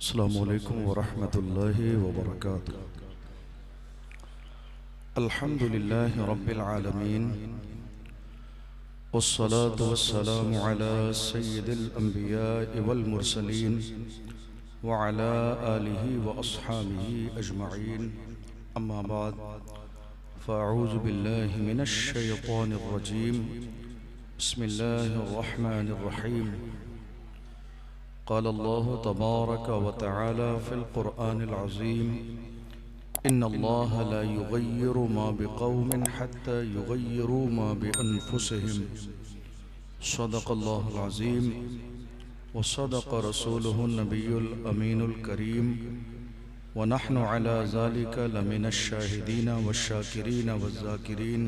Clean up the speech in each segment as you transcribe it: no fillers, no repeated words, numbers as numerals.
अस्सलामुअलैकुम वरहमतुल्लाहि वबरकातुहू। अल्हम्दुलिल्लाहि रब्बिल आलमीन वस्सलातु वस्सलामु अला सय्यिदिल अंबियाइ वल मुरसलीन व अला आलिहि व अस्हाबिहि अजमईन। अम्मा बाद फ़अऊज़ु बिल्लाहि मिनश शैतानिर रजीम। बिस्मिल्लाहिर रहमानिर रहीम। क़ाल अल्लाहु तबारक व तआला फ़िल क़ुरआनिल अज़ीम इन्नल्लाह ला युग़य्यिरु मा बिक़ौमिन हत्ता युग़य्यिरू मा बिअन्फुसिहिम। सदक़ल्लाहुल अज़ीम व सदक़ रसूलुहुन नबियुल अमीनुल करीम व नहनु अला ज़ालिका लमिनश शाहिदीन वश्शाकिरीन वज़्ज़ाकिरीन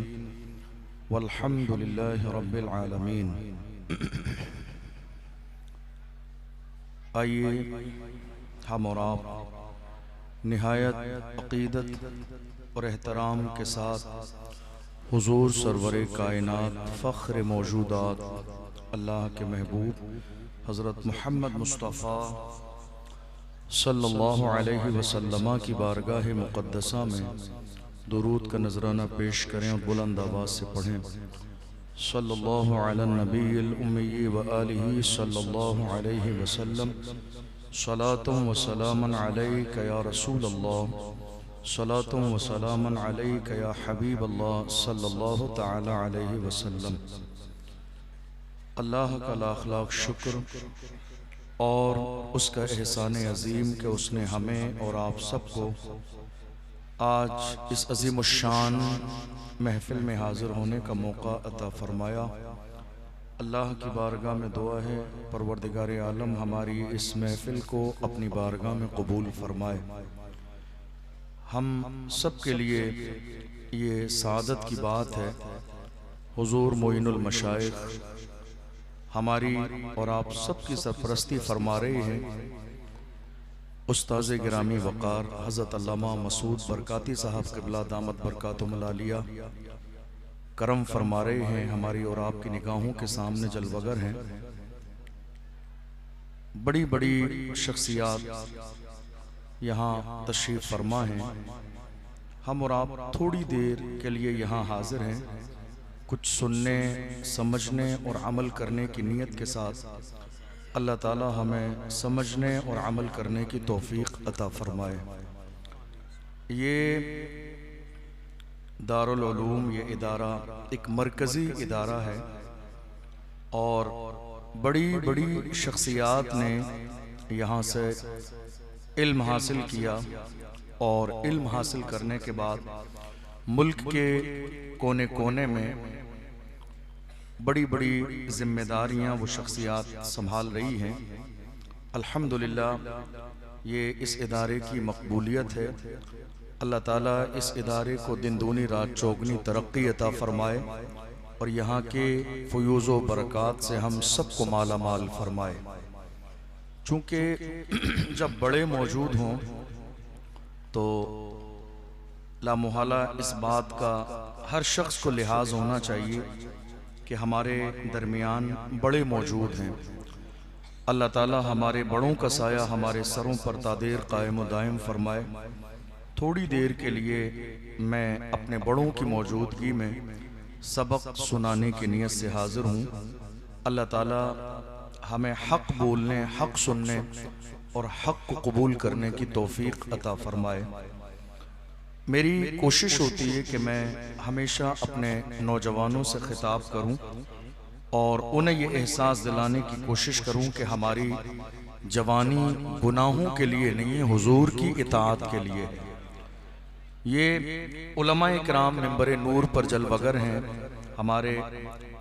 वल्हम्दुलिल्लाहि रब्बिल आलमीन। आइए हम और आप निहायत अक़ीदत और एहतराम के साथ हुज़ूर सरवरे कायनात फ़ख्र मौजूदात अल्लाह के महबूब हज़रत मुहम्मद मुस्तफ़ा सल्लल्लाहु अलैहि वसल्लम की बारगाह मुक़द्दसा में दुरूद का नजराना पेश करें और बुलंद आवाज़ से पढ़ें। सल्लल्लाहु अला नबील उम्मी व आलिहि सल्लल्लाहु अलैहि वसल्लम सलातुम व सलामन अलैका या रसूल अल्लाह सलातुम व सलामन अलैका या हबीब अल्लाह सल्लल्लाहु तआला अलैहि वसल्लम। अल्लाह का लाख लाख शुक्र और उसका एहसान अज़ीम कि उसने हमें और आप सबको आज इस अज़ीमुश्शान महफ़िल में हाज़िर होने का मौका अता फ़रमाया। अल्लाह की बारगाह में दुआ है परवरदिगार आलम हमारी इस महफ़िल को अपनी बारगाह में कबूल फ़रमाए। हम सब के लिए ये सादत की बात है, हुज़ूर मोइनुल मशाइख़ हमारी और आप सब की सरपरस्ती फरमा रहे हैं। उस्ताज़ गिरामी वक़ार हज़रत अल्लामा मसूद बरकाती साहब क़िबला दामत बरकातुहुल आलिया करम फरमा रहे हैं, हमारी और आपकी निगाहों के सामने जलवगर हैं। बड़ी बड़ी शख्सियात यहाँ तशरीफ़ फरमा हैं। हम और आप थोड़ी देर के लिए यहाँ हाज़िर हैं, कुछ सुनने समझने और अमल करने की नीयत के साथ अल्लाह ताला हमें समझने और अमल करने की तौफ़ीक़ अता फ़रमाए। ये दारुल उलूम ये इदारा एक मरकज़ी इदारा है और बड़ी बड़ी शख्सियात ने यहाँ से इल्म हासिल किया और इल्म हासिल करने के बाद मुल्क के कोने कोने में बड़ी बड़ी ज़िम्मेदारियाँ वो शख्सियात संभाल रही हैं। अल्हम्दुलिल्लाह ये इस इदारे की मकबूलियत है। अल्लाह ताला इस इदारे को दिन दूनी रात चौगनी तरक्की अता फ़रमाए और यहाँ के फ़यूज़ व बरक़ात से हम सबको माला माल फ़रमाए। चूँकि जब बड़े मौजूद हों तो लामुहाला इस बात का हर शख्स को लिहाज होना चाहिए कि हमारे दरमियान बड़े मौजूद हैं। अल्लाह ताला हमारे बड़ों का साया हमारे सरों पर तादेर कायम व दायम फरमाए। थोड़ी देर के लिए मैं अपने बड़ों की मौजूदगी में सबक सुनाने की नीयत से हाज़िर हूँ। अल्लाह ताला हमें हक़ बोलने, हक़ सुनने और हक़ को कबूल करने की तौफ़ीक़ अता फ़रमाए। मेरी कोशिश होती है कि मैं हमेशा अपने नौजवानों से ख़िताब करूं और उन्हें ये एहसास दिलाने की कोशिश करूं कि हमारी जवानी गुनाहों के लिए नहीं है, हुजूर की इताअत के लिए है। ये उलमाए किराम मिंबर नूर पर जलवगर हैं। हमारे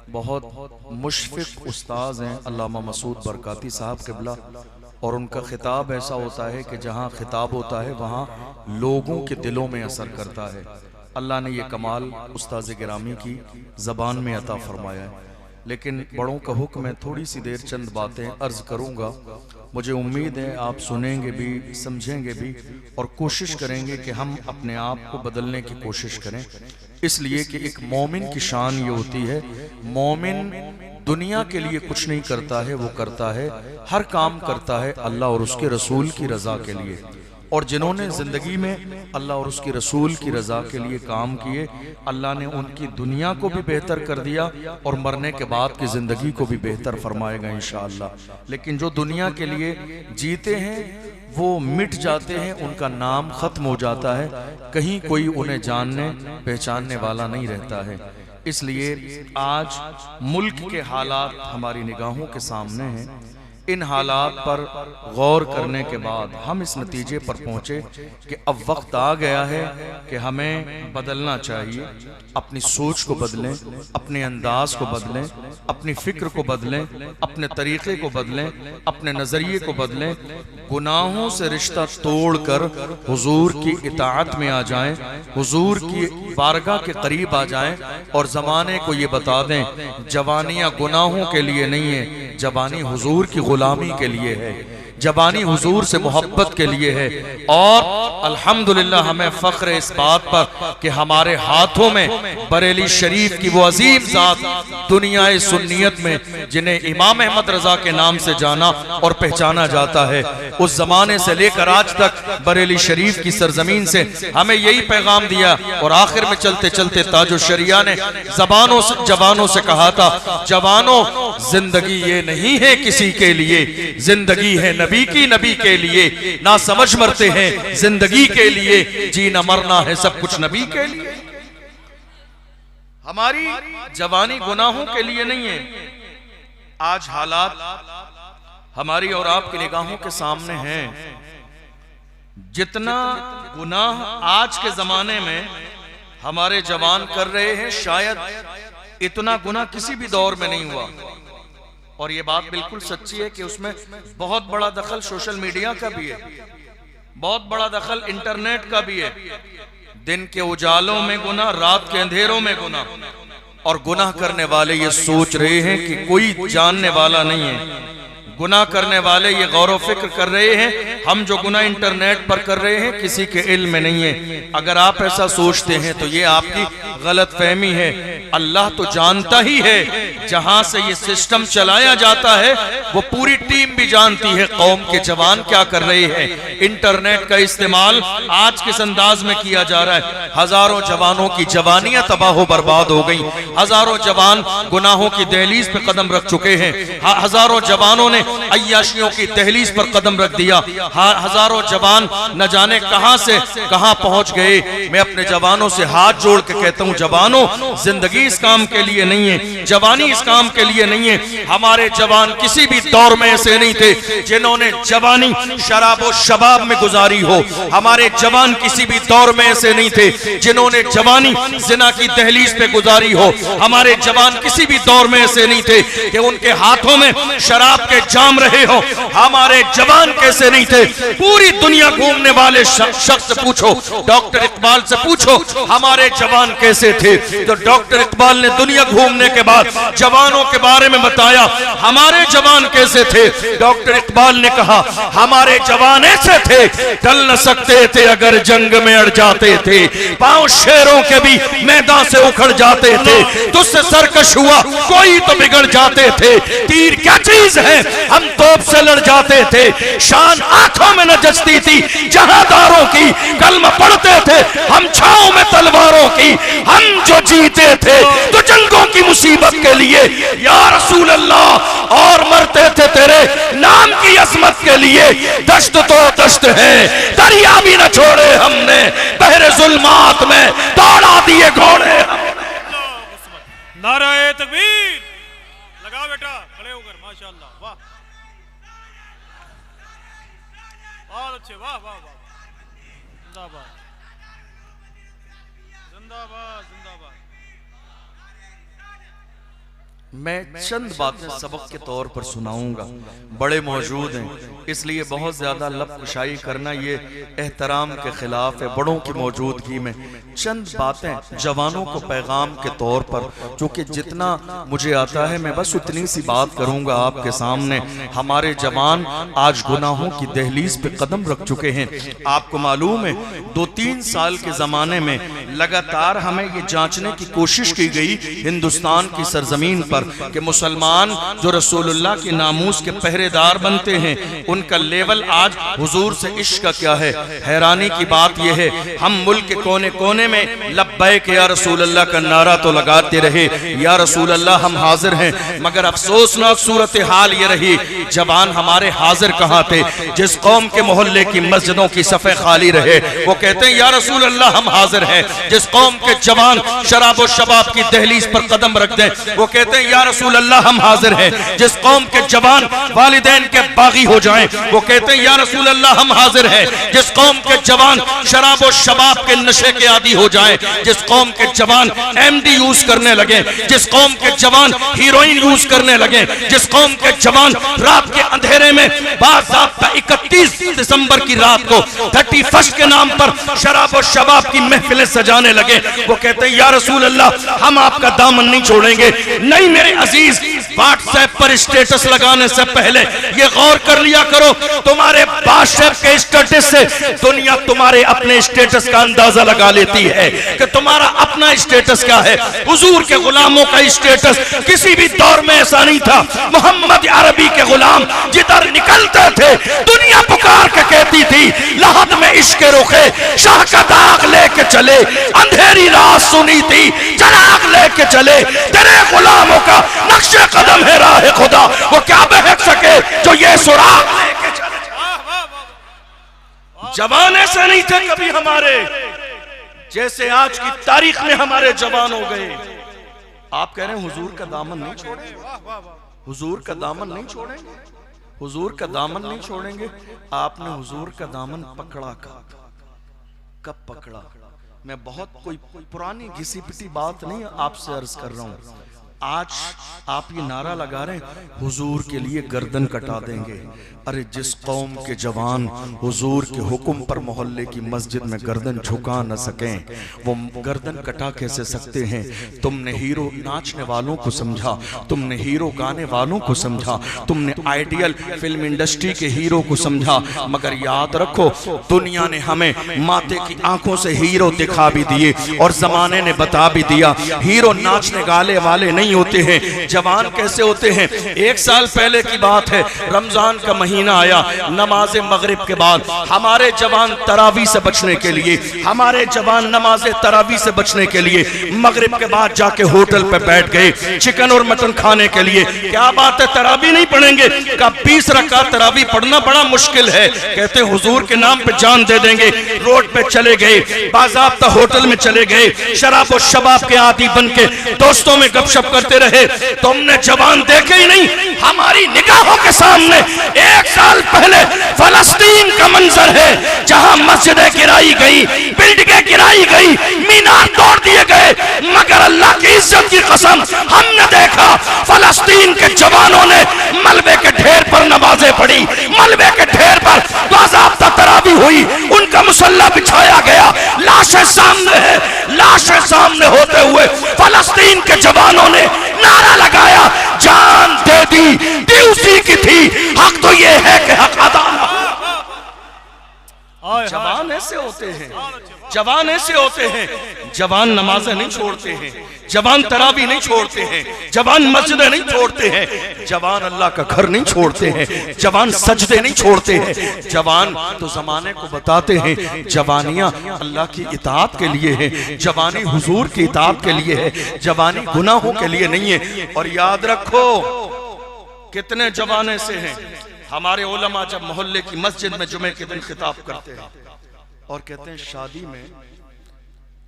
बहुत मुशफ़िक़ उस्ताज़ हैं अल्लामा मसूद बरकाती साहब क़िबला, और उनका ख़िताब ऐसा होता है कि जहाँ ख़िताब होता है वहाँ लोगों के दिलों में असर करता है। अल्लाह ने ये कमाल उस्ताज़ गिरामी की ज़बान में अता फ़रमाया है। लेकिन बड़ों का हुक्म है, थोड़ी सी देर चंद बातें अर्ज़ करूँगा। मुझे उम्मीद है आप सुनेंगे भी, समझेंगे भी और कोशिश करेंगे कि हम अपने आप को बदलने की कोशिश करें। इसलिए कि एक मोमिन की शान ये होती है, मोमिन दुनिया के लिए कुछ नहीं करता है, वो करता है, हर काम करता है अल्लाह और उसके रसूल की रजा के लिए। और जिन्होंने ज़िंदगी में अल्लाह और उसकी रसूल की रज़ा के लिए काम किए, अल्लाह ने उनकी दुनिया को भी बेहतर कर दिया और मरने के बाद की ज़िंदगी को भी बेहतर फरमाएगा इंशाअल्लाह। लेकिन जो दुनिया के लिए जीते हैं वो मिट जाते हैं, उनका नाम ख़त्म हो जाता है, कहीं कोई उन्हें जानने पहचानने वाला नहीं रहता है। इसलिए आज मुल्क के हालात हमारी निगाहों के सामने हैं। इन हालात पर गौर करने के बाद हम इस नतीजे पर पहुंचे कि अब वक्त आ गया है कि हमें बदलना चाहिए। अपनी सोच को बदलें, अपने अंदाज को बदलें, अपनी फिक्र को बदलें, अपने तरीक़े को बदलें, अपने नज़रिए को बदलें। गुनाहों से रिश्ता तोड़कर हुजूर की इताअत में आ जाएं, हुजूर की बारगाह के करीब आ जाएं और ज़माने को ये बता दें जवानियाँ गुनाहों के लिए नहीं है, जवानी हुजूर की गुलामी के लिए है, जवानी हुजूर से मोहब्बत के लिए है। और अल्हम्दुलिल्लाह हमें फ़ख्र है इस बात पर कि हमारे हाथों में बरेली शरीफ की वो अजीम ज़ात दुनिया सुन्नियत में जिन्हें इमाम अहमद रज़ा के नाम से जाना और पहचाना जाता है, उस ज़माने से लेकर आज तक बरेली शरीफ की सरजमीन से हमें यही पैगाम दिया। और आखिर में चलते चलते ताजो शरिया ने जवानों से कहा था, जवानों जिंदगी ये नहीं है किसी के लिए, जिंदगी है नबी की, नबी के लिए। ना समझ मरते हैं जिंदगी के लिए, जीना मरना है सब कुछ नबी के लिए। हमारी जवानी गुनाहों के लिए नहीं है। आज हालात हमारी और आपकी निगाहों के सामने हैं। जितना गुनाह आज के जमाने में हमारे जवान कर रहे हैं, शायद इतना गुनाह किसी भी दौर में नहीं हुआ। और ये बात बिल्कुल सच्ची है कि उसमें बहुत बड़ा दखल सोशल मीडिया का भी है, बहुत बड़ा दखल इंटरनेट का भी है। दिन के उजालों में गुनाह, रात के अंधेरों में गुनाह। और गुनाह करने वाले ये सोच रहे हैं कि कोई जानने वाला नहीं है। गुनाह करने वाले ये गौर फिक्र कर रहे हैं हम जो गुनाह इंटरनेट पर कर रहे हैं किसी के इल्म में नहीं है। अगर आप ऐसा सोचते हैं तो ये आपकी गलत फहमी है। अल्लाह तो जानता ही है, जहां से ये सिस्टम चलाया जाता है वो पूरी टीम भी जानती है कौम के जवान क्या कर रहे हैं। इंटरनेट का इस्तेमाल आज किस अंदाज में किया जा रहा है। हजारों जवानों की जवानियां तबाह बर्बाद हो गई, हजारों जवान गुनाहों की दहलीज पे कदम रख चुके हैं, हजारों जवानों ने अय्याशियों की दहलीज पर कदम रख दिया, हजारों जवान न जाने कहां से कहां पहुंच गए। मैं अपने जवानों से हाथ जोड़ के कहता हूं, जवानों जिंदगी इस काम के लिए नहीं है, जवानी इस काम के लिए नहीं है। हमारे जवान किसी भी दौर में ऐसे नहीं थे जिन्होंने जवानी शराब और शबाब में गुजारी हो। हमारे जवान किसी भी दौर में ऐसे नहीं थे जिन्होंने जवानी जिना की दहलीज पे गुजारी हो। हमारे जवान किसी भी दौर में ऐसे नहीं थे कि उनके हाथों में शराब के जाम रहे हो। हमारे जवान कैसे नहीं थे। पूरी दुनिया घूमने वाले शख्स से पूछो, डॉक्टर इकबाल से पूछो हमारे जवान कैसे थे। तो डॉक्टर इकबाल ने दुनिया घूमने के बाद जवानों के बारे में बताया हमारे जवान कैसे थे। डॉक्टर इकबाल ने कहा हमारे जवान ऐसे थे, टल न सकते थे अगर जंग में अड़ जाते थे, पांव शेरों के भी मैदान से उखड़ जाते थे, तुझसे सरकश हुआ कोई तो बिगड़ जाते थे। तीर क्या चीज है हम तोप से लड़ जाते थे, शान आंखों में न जचती थी जहादारों की, कलमा पढ़ते थे हम छांव में तलवारों की। हम जो जीते थे तो जंगों की मुसीबत के लिए या रसूल अल्लाह, और मरते थे तेरे नाम की अजमत के लिए। दश्त तो दश्त है, दरिया भी न छोड़े हमने, बहरे जुल्मात में दौड़ा दिए घोड़े। नाराए तकबीर लगा बेटा, खड़े होकर माशाअल्लाह, वाह बहुत अच्छे, वाह वाह वाह, जिंदाबाद जिंदाबाद जिंदाबाद। मैं चंद बातें सबक के तौर पर सुनाऊंगा, बड़े मौजूद हैं इसलिए बहुत ज़्यादा लब कुशाई करना ये एहतराम के खिलाफ है। बड़ों की मौजूदगी में चंद बातें जवानों को पैगाम के तौर पर, चूंकि जितना मुझे आता है मैं बस उतनी सी बात करूंगा आपके सामने। हमारे जवान आज गुनाहों की दहलीज पे कदम रख चुके हैं। आपको मालूम है 2-3 साल के जमाने में लगातार हमें ये जांचने की कोशिश की गई हिंदुस्तान की सरजमीन पर कि मुसलमान जो रसूलुल्लाह के नामूस के पहरेदार बनते हैं उनका लेवल आज हुजूर से इश्क का क्या है। हैरानी की बात यह है हम मुल्क के कोने कोने में लब्बैक या रसूल अल्लाह का नारा तो लगाते रहे, या रसूल अल्लाह हम हाजिर हैं, मगर अफसोसनाक सूरत हाल ये रही जवान हमारे हाजिर कहाँ थे। जिस कौम के मोहल्ले की मस्जिदों की सफ़े खाली रहे वो कहते हैं या रसूल अल्लाह हम हाजिर हैं। जिस कौम के जवान शराब और शबाब की दहलीज पर कदम रख दें वो कहते हैं या रसूल अल्लाह हम हाजिर हैं। जिस कौम के जवान वालिदैन के बागी हो जाएं वो कहते हैं या रसूल अल्लाह हम हाजिर हैं। जिस कौम के जवान शराब और शबाब के नशे के आदी हो जाएं, जिस कौम के जवान एमडी यूज करने लगे, जिस कौम के जवान हीरोइन यूज करने लगे, जिस कौम के जवान रात के अंधेरे में बाज़ाब्ता 31 दिसंबर की रात को 31 के नाम पर शराब और शबाब की महफिलें सजाने लगे वो कहते हैं या रसूल अल्लाह हम आपका दामन नहीं छोड़ेंगे। नहीं मेरे अजीज, व्हाट्सएप पर स्टेटस लगाने से पहले ये गौर कर लिया करो तुम्हारे व्हाट्सएप के स्टेटस से दुनिया तुम्हारे अपने स्टेटस का अंदाजा लगा लेती है कि तुम्हारा अपना स्टेटस क्या है। हुजूर के गुलामों का स्टेटस किसी भी दौर में ऐसा नहीं था। मोहम्मद अरबी के गुलाम जिधर निकलते थे दुनिया पुकार के कहती थी लहद में इश्क रुखे शाह का दाग लेके चले, अंधेरी रात सुनी थी चराग लेके चले, तेरे गुलामों का नक्शे कदम है राह खुदा, वो क्या बहक सके जो ये सुराग लेके चले। जवान ऐसे नहीं थे कभी हमारे जैसे आज की तारीख में हमारे जवान हो गए। आप कह रहे हैं हुजूर का दामन नहीं छोड़ेंगे, हुजूर का दामन नहीं छोड़ेंगे, हुजूर का दामन नहीं छोड़ेंगे। आपने हुजूर का दामन पकड़ा कब पकड़ा? मैं बहुत कोई पुरानी घिसी पिटी बात नहीं आपसे अर्ज कर रहा हूं। आज आप ये नारा लगा रहे हैं हुजूर के लिए गर्दन कटा देंगे। अरे जिस कौम के जवान हुजूर के हुक्म पर मोहल्ले की मस्जिद में गर्दन झुका न सकें वो गर्दन कटा कैसे सकते हैं? तुमने हीरो नाचने वालों को समझा, तुमने हीरो गाने वालों को समझा, तुमने आइडियल फिल्म इंडस्ट्री के हीरो को समझा, मगर याद रखो दुनिया ने हमें माते की आंखों से हीरो दिखा भी दिए और जमाने ने बता भी दिया हीरो नाचने गाने वाले नहीं होते हैं। जवान कैसे होते हैं? 1 साल पहले की बात है, रमजान का महीना आया, नमाज मगरिब के बाद हमारे जवान तरावी से बचने के लिए, हमारे जवान नमाज तरावी से बचने के लिए मगरिब के बाद जाके होटल पे बैठ गए चिकन और मटन खाने के लिए। क्या बात है तरावी नहीं पढ़ेंगे? का 20 रकात तरावी पढ़ना बड़ा मुश्किल है। कहते हुजूर के नाम पे जान दे देंगे। रोड पे चले गए, बाज़ाब्ता होटल में चले गए, शराब और शबाब के आदी बन के दोस्तों में गपशप करते रहे। तुमने जवान देखे ही नहीं। हमारी निगाहों के सामने 1 साल पहले फलस्तीन का मंजर है जहां मस्जिदें गिराई गई, बिल्डिंगें गिराई गई, मीनार तोड़ दिए गए, मगर अल्लाह की इज्जत की कसम हमने देखा फलस्तीन के जवानों ने मलबे के ढेर पर नमाजें पढ़ी, मलबे के ढेर पर बाज़ाब्ता तरावी हुई, उनका मुसल्ला बिछाया गया, लाशें सामने है, लाशें सामने होते हुए फलस्तीन के जवानों ने नारा लगाया जान दे दी उसी की थी, हक तो ये है कि हक अदा। जवान ऐसे होते हैं, जवान ऐसे होते हैं। जवान नमाजें नहीं छोड़ते हैं, जवान तरावी नहीं छोड़ते हैं, जवान मस्जिदें नहीं छोड़ते हैं, जवान अल्लाह का घर नहीं छोड़ते हैं, जवान सजदे नहीं छोड़ते हैं। जवान तो जमाने को बताते हैं जवानियां अल्लाह की इताअत के लिए है, जवानी हुजूर की इताअत के लिए है, जवानी गुनाहों के लिए नहीं है। और याद रखो कितने जवान ऐसे हैं, हमारे उलमा जब मोहल्ले की मस्जिद में जुमे के दिन खिताब करते हैं और कहते हैं शादी में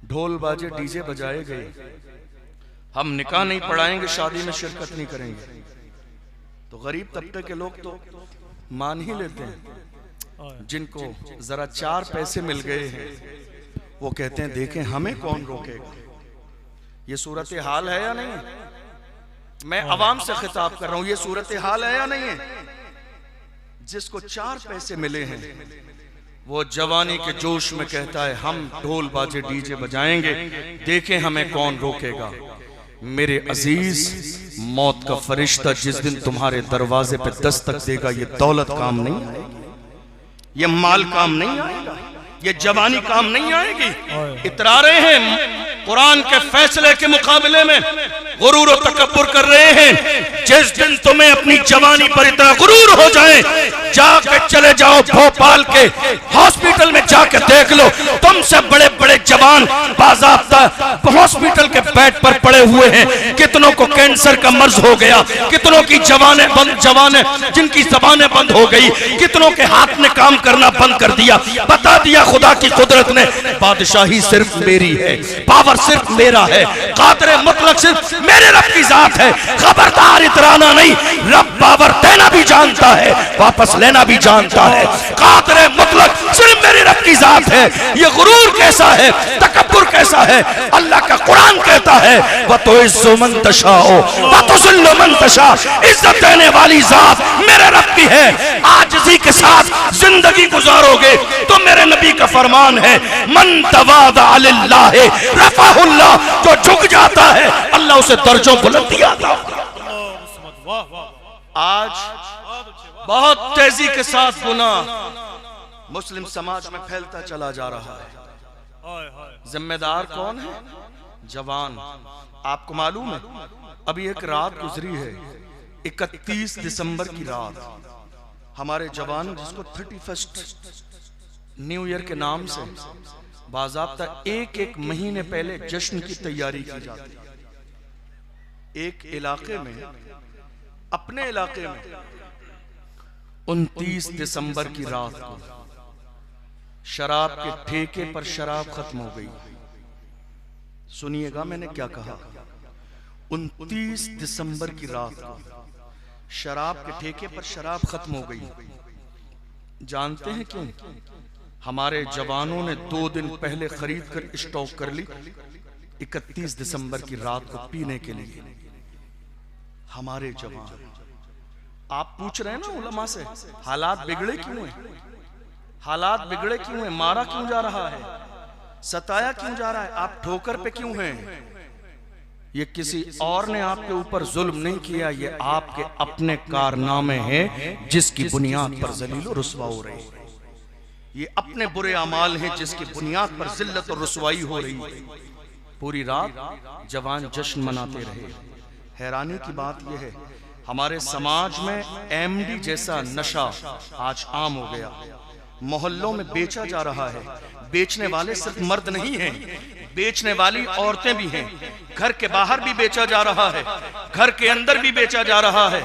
ढोल बाजे डीजे बजाए गए, हम निकाह नहीं पढ़ाएंगे, शादी में शिरकत नहीं करेंगे। तो गरीब तबके के लोग तो मान ही लेते हैं। जिनको जरा 4 पैसे मिल गए हैं वो कहते हैं देखें हमें कौन रोकेगा। ये सूरत हाल है या नहीं? मैं अवाम से खिताब कर रहा हूं, ये सूरत हाल है या नहीं है? जिसको 4 पैसे मिले हैं वो जवानी के जोश में कहता है हम ढोल बाजे डीजे बजाएंगे, देखें हमें कौन रोकेगा। मेरे अजीज, मौत का फरिश्ता जिस दिन तुम्हारे दरवाजे पे दस्तक देगा, ये दौलत काम नहीं आएगी, ये माल काम नहीं आएगा, ये जवानी काम नहीं आएगी। इतरा रहे हैं कुरान के फैसले के मुकाबले में गुरूर और तकब्बुर कर रहे हैं। जिस दिन तुम्हें अपनी जवानी पर इतना गुरूर हो जाए, जाके चले जाओ भोपाल के हॉस्पिटल में जाके देख लो, तुमसे बड़े बड़े जवान बाज़ाब्ता हॉस्पिटल के बेड पर पड़े हुए हैं। कितनों को कैंसर का मर्ज हो गया, कितनों की जवानें जिनकी जबानें बंद हो गई, कितनों के हाथ ने काम करना बंद कर दिया। बता दिया खुदा की कुदरत ने, बादशाही सिर्फ मेरी है, पावर सिर्फ मेरा है, कादर मुतलक सिर्फ मेरे रब की जात है। खबरदार इतराना नहीं, रब पावर देना भी जानता है, वापस लेना भी जानता है। कादर मुतलक सिर्फ मेरे रब की जात है। ये गुरूर कैसा है, तकब्बुर कैसा है, अल्लाह का कुरान कहता है व तो इज्जु मन तशाओ व तुज़िल्लु मन तशा, इज्जत देने वाली जात मेरे रब की है। आजिज़ी के साथ जिंदगी गुजारोगे तो मेरे नबी का फरमान है मन तवादा लिल्लाह रफ़अहुल्लाह, जो झुक जाता है अल्लाह उसे दर्जों बुलंदी आता है। आज बहुत तेजी के साथ गुनाह मुस्लिम समाज में फैलता चला जा रहा है। जिम्मेदार कौन है? जवान। आपको मालूम है अभी एक रात गुजरी है, 31 दिसंबर की रात, हमारे जवान जिसको 31 न्यू ईयर के नाम से बाज़ाब्ता एक महीने पहले जश्न की तैयारी की जाती है। एक इलाके में, अपने इलाके में 29 दिसंबर की रात को शराब के ठेके पर शराब खत्म हो गई। सुनिएगा मैंने क्या कहा, 29 दिसंबर की रात को शराब के ठेके पर शराब खत्म हो गई। जानते हैं क्यों? हमारे जवानों ने 2 दिन पहले खरीद कर स्टॉक कर ली 31 दिसंबर की रात को पीने के लिए। हमारे जवान, आप पूछ रहे हैं ना उलमा से, हालात बिगड़े क्यों हैं? हालात बिगड़े क्यों हैं? मारा क्यों जा रहा है? सताया क्यों जा रहा है? आप ठोकर पे क्यों हैं? ये किसी और ने आपके ऊपर जुल्म नहीं किया, ये आपके अपने कारनामे हैं जिसकी बुनियाद पर जलील और रुसवा हो रही है। ये अपने बुरे अमाल हैं जिसकी बुनियाद पर जिल्लत और रुसवाई हो रही है। पूरी रात जवान जश्न मनाते रहे। हैरानी की बात यह है हमारे समाज में एमडी जैसा नशा आज आम हो गया, मोहल्लों में बेचा जा रहा है। बेचने वाले सिर्फ मर्द नहीं हैं, बेचने वाली औरतें भी हैं। घर के बाहर भी बेचा जा रहा है, घर के अंदर भी बेचा जा रहा है।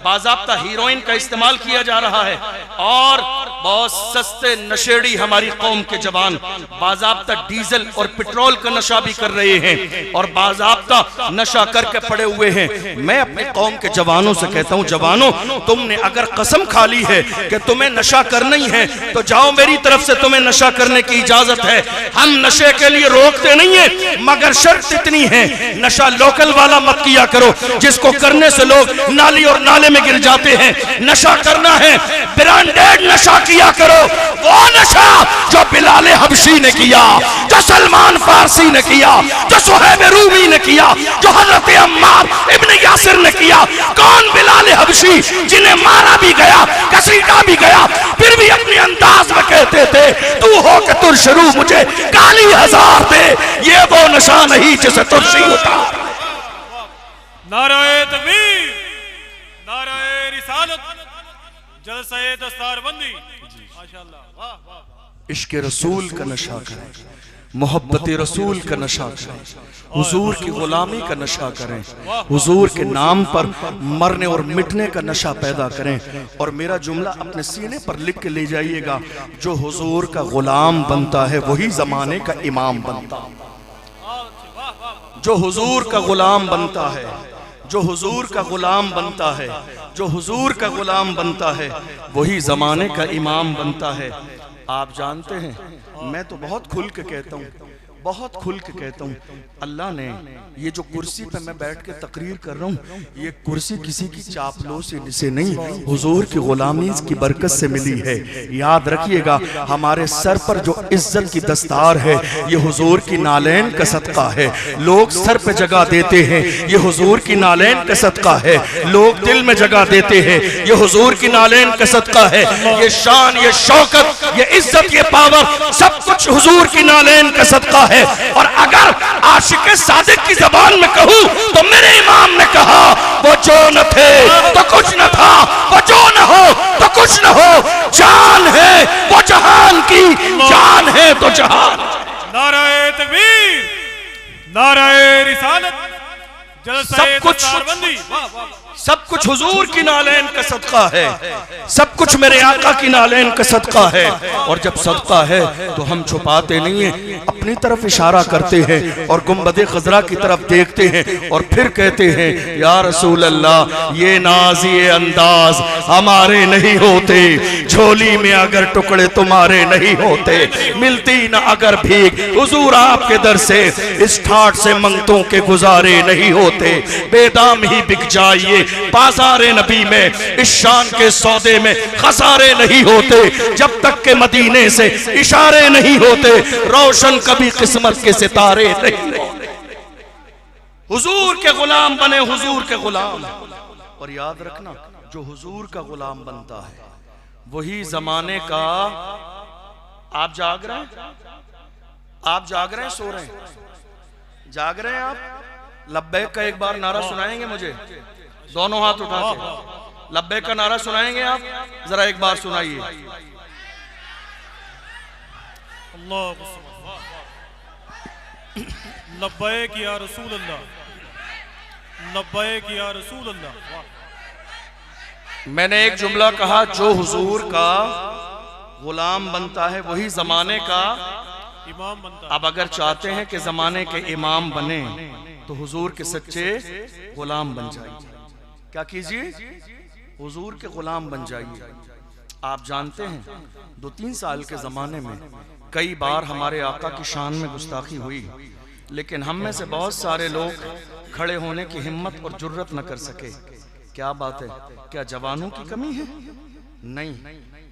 बाज़ाब्ता हीरोइन का इस्तेमाल किया जा रहा है और बहुत सस्ते नशेड़ी हमारी कौम के जवान बाज़ाब्ता डीजल और पेट्रोल का नशा भी कर रहे हैं और बाज़ाब्ता नशा करके पड़े हुए हैं। मैं अपने कौम के जवानों से कहता हूं, जवानों तुमने अगर कसम खा ली है कि तुम्हें नशा करना ही है तो जाओ, मेरी तरफ से तुम्हें नशा करने की इजाजत है। हम नशे के लिए रोकते नहीं है, मगर शर्त इतनी है नशा लोकल वाला मत किया करो जिसको करने से लोग नाली और नाले में गिर जाते हैं। नशा करना है ब्रांडेड नशा किया करो, वो नशा जो बिलाल हबशी ने किया, जो सलमान फारसी ने किया, जो सुहैब रूमी ने किया, जो हजरत अम्मार इब्न यासिर ने किया। कौन बिलाल हबशी जिन्हें मारा भी गया, घसीटा भी गया, फिर भी अपने अंदाज में कहते थे तू हो के तुरशरू मुझे काली हजार दे। ये वो नशा नहीं जिसे तुरशी उतार। नाराए तकबीर, नाराए रिसालत, जलसाए दस्तारबंदी। माशाअल्लाह, वाह वाह। इश्क रसूल का नशा करें, मोहब्बत रसूल का नशा करें, हुजूर की गुलामी का नशा करें, हुजूर के नाम पर मरने और मिटने का नशा पैदा करें। और मेरा जुमला अपने सीने पर लिख के ले जाइएगा, जो हुजूर का गुलाम बनता है वही जमाने का इमाम बनता है। जो हुजूर का गुलाम बनता है, जो हुजूर का गुलाम बनता है, जो हुजूर का गुलाम बनता है वही जमाने का इमाम बनता है। आप जानते हैं मैं तो बहुत खुल के कहता हूँ, बहुत खुल के कहता हूँ, अल्लाह ने ये जो कुर्सी पे मैं बैठ के तकरीर कर रहा हूँ, ये कुर्सी किसी की चापलूसी से नहीं, हुजूर की गुलामी की बरकत से मिली है। याद रखिएगा, हमारे सर पर जो इज्जत की दस्तार है, ये हुजूर की नालैन का सदका है। लोग सर पे जगह देते हैं, ये हुजूर की नालैन का सदका है। लोग दिल में जगह देते हैं, ये हुजूर की नालैन का सदका है। ये शान, ये शौकत, ये इज्जत, ये पावर, सब कुछ हुजूर की नालैन का सदका है। और अगर आशिक सादिक की जबान में कहूं तो मेरे इमाम ने कहा, वो जो न थे तो कुछ न था, वो जो न हो तो कुछ न हो, जान है वो जहान की, जान है तो जहान। नाराए तकबीर, नाराए रिसालत, सब कुछ, सब कुछ हुजूर की नालैन का सदका है, सब कुछ मेरे आका की नालैन का सदका है। और जब सदका है तो हम छुपाते नहीं हैं, अपनी तरफ इशारा करते हैं और गुंबद खजरा की तरफ देखते हैं और फिर कहते हैं, या रसूल अल्लाह, ये नाज, ये अंदाज हमारे नहीं होते, झोली में अगर टुकड़े तुम्हारे नहीं होते, मिलती ना अगर भीख हुजूर आपके दर से, इस ठाठ से मंगतों के गुजारे नहीं होते, बेदाम ही बिक जाइए बाजारे नबी में, इस शान के सौदे में खसारे नहीं होते, जब तक के मदीने से इशारे नहीं होते, रोशन कभी किस्मत के सितारे नहीं होते। हुजूर के गुलाम बने, हुजूर के गुलाम। और याद रखना, जो हुजूर का गुलाम बनता है वही जमाने का, आप जाग रहे हैं, आप जाग रहे हैं, सो रहे हैं, जाग रहे हैं आप? लब्बैक का एक बार नारा सुनाएंगे मुझे? दोनों हाथ उठा के लब्बैक का नारा सुनाएंगे आप? जरा एक बार सुनाइए। लब्बैक या रसूल अल्लाह, लब्बैक या रसूल अल्लाह। मैंने एक जुमला कहा, जो हुजूर का गुलाम बनता है वही जमाने का इमाम बनता है। अब अगर चाहते हैं कि जमाने के इमाम बने तो हुजूर के सच्चे गुलाम बन जाइए। क्या कीजिए? हुजूर के गुलाम बन जाइए। आप जानते हैं 2-3 साल के ज़माने में कई बार हमारे आका की शान में गुस्ताखी हुई, लेकिन हम में से बहुत सारे लोग खड़े होने की हिम्मत और जुर्रत न कर सके। क्या बात है? क्या जवानों की कमी है? नहीं।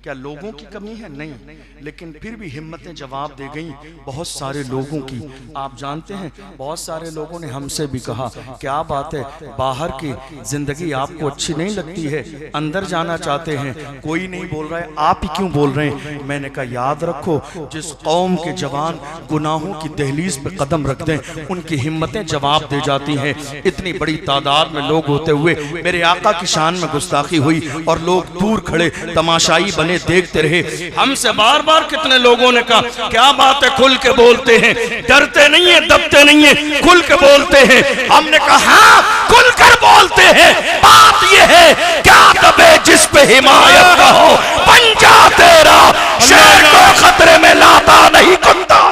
क्या लोगों की कमी है? नहीं। लेकिन फिर भी हिम्मतें जवाब दे गईं बहुत सारे लोगों की। आप जानते हैं बहुत सारे लोगों ने हमसे भी कहा, क्या बात है, बाहर की जिंदगी आपको अच्छी नहीं लगती है, अंदर जाना चाहते हैं, कोई नहीं बोल रहा है, आप ही क्यों बोल रहे हैं? मैंने कहा, याद रखो, जिस कौम के जवान गुनाहों की दहलीज पे कदम रख दें उनकी हिम्मतें जवाब दे जाती हैं। इतनी बड़ी तादाद में लोग होते हुए मेरे आका की शान में गुस्ताखी हुई और लोग दूर खड़े तमाशाई बने देखते रहे। हमसे बार बार कितने लोगों ने कहा, क्या बात है, खुल के बोलते हैं, डरते नहीं है, दबते नहीं है, खुल के बोलते हैं। हमने कहा, हाँ, खुल कर बोलते हैं। बात यह है, क्या दबे जिस पे हिमायत का हो, पंजा तेरा शेर को खतरे में लाता नहीं कुत्ता।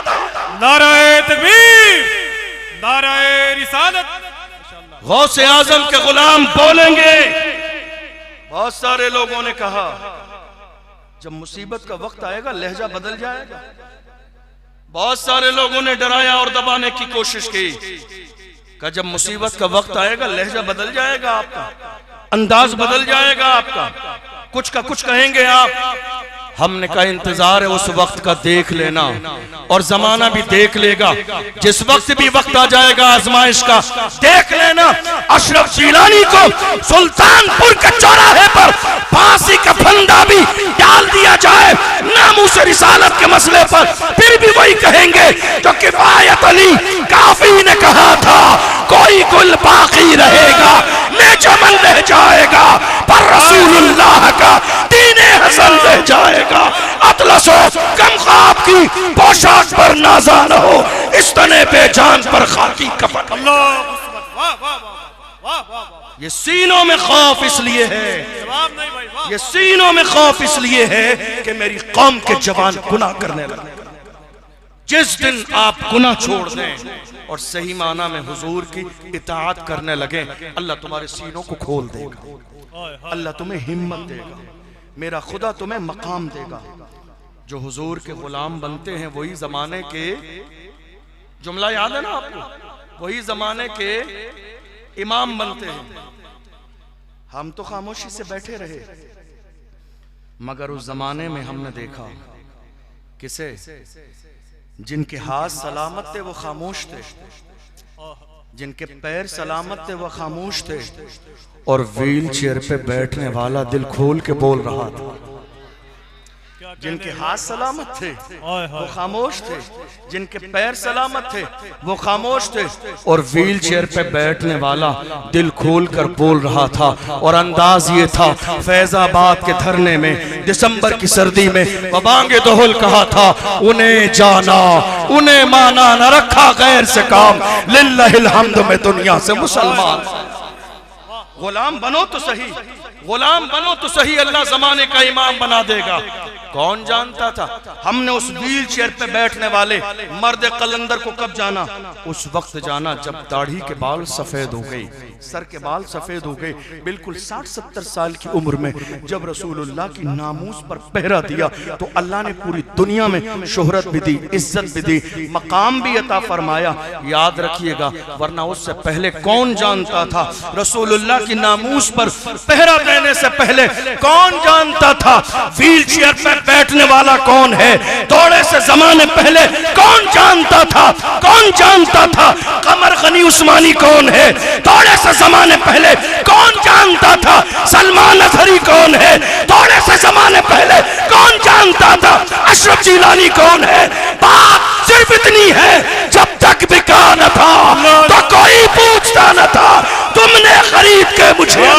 नाराए तकबीर, नाराए रिसालत। गौसे आजम के गुलाम बोलेंगे। बहुत सारे लोगों ने कहा, जब मुसीबत का वक्त आएगा लहजा बदल जाएगा। बहुत सारे लोगों ने डराया और दबाने की कोशिश की, कि जब मुसीबत का वक्त आएगा लहजा बदल जाएगा, आपका अंदाज बदल जाएगा, आपका कुछ का कुछ कहेंगे आप। हमने कहा, इंतजार है उस वक्त का, देख लेना, और जमाना भी देख लेगा। जिस वक्त भी वक्त आ जाएगा आजमाइश का, देख लेना। अशरफ जीलानी को सुल्तानपुर के चौराहे पर फांसी का फंदा भी डाल दिया जाए नामूस रिसालत के मसले पर, फिर भी वही कहेंगे जो किफायत अली काफी ने कहा था, कोई गुल बाकी रहेगा, मैं चमन रह जाएगा, पर रसूलुल्लाह का दीने हसन रह जाएगा। अतलसो कम ख्वाब की पोशाक पर नाजा न हो, इस तने पे जान पर खाकी कफन। ये सीनों में खौफ इसलिए है, ये सीनों में खौफ इसलिए है कि मेरी कौम के जवान गुनाह करने लगे। जिस दिन आप गुनाह छोड़ दें और सही माना में हुजूर की इताअत करने लगे, अल्लाह तुम्हारे सीनों को खोल देगा, अल्लाह तुम्हें हिम्मत देगा, मेरा खुदा तुम्हें मकाम देगा। जो हुजूर के गुलाम बनते हैं वही जमाने के जुमला याद है ना आपको? वही जमाने के इमाम बनते हैं। हम तो खामोशी से बैठे रहे, मगर उस जमाने में हमने देखा किसे, जिनके हाथ सलामत थे वो खामोश थे, जिनके पैर सलामत थे वो खामोश थे, और व्हील चेयर पे बैठने वाला दिल खोल के बोल रहा था। जिनके हाथ सलामत थे वो खामोश थे, जिनके पैर सलामत थे वो खामोश थे, और व्हील चेयर पे बैठने वाला दिल खोल कर बोल रहा था। और अंदाज ये था, फैजाबाद के धरने में दिसंबर की सर्दी में बबांगे दोहल कहा था, उन्हें जाना उन्हें माना, न रखा गैर से काम, लिल्लाहिल हम्द में दुनिया से मुसलमान। गुलाम बनो तो सही, गुलाम बनो तो सही, अल्लाह जमाने का इमाम बना देगा। कौन जानता था? हमने उस व्हील चेयर पे बैठने वाले मर्द कलंदर को कब जाना? उस वक्त जाना जब दाढ़ी के बाल सफेद हो गई, सर के बाल सफेद हो गए, बिल्कुल 60-70 साल की उम्र में जब रसूलुल्लाह की नामूस पर पहरा दिया तो अल्लाह ने पूरी दुनिया में शोहरत भी दी, इज्जत भी दी, मकाम भी अता फरमाया। याद रखिएगा, वरना उससे पहले कौन जानता था? रसूलुल्लाह की नामूस पर पहरा देने से पहले कौन जानता था व्हील चेयर पर बैठने वाला कौन है? थोड़े से जमाने पहले कौन जानता था? कौन जानता था कमर गनी उस्मानी कौन है? थोड़े से जमाने पहले कौन जानता था सलमान अजहरी कौन है? थोड़े से जमाने पहले कौन जानता था अशरफ जिलानी कौन है? बात सिर्फ इतनी है, जब तक बिका न था तो कोई पूछता न था, तुमने खरीद के मुझे।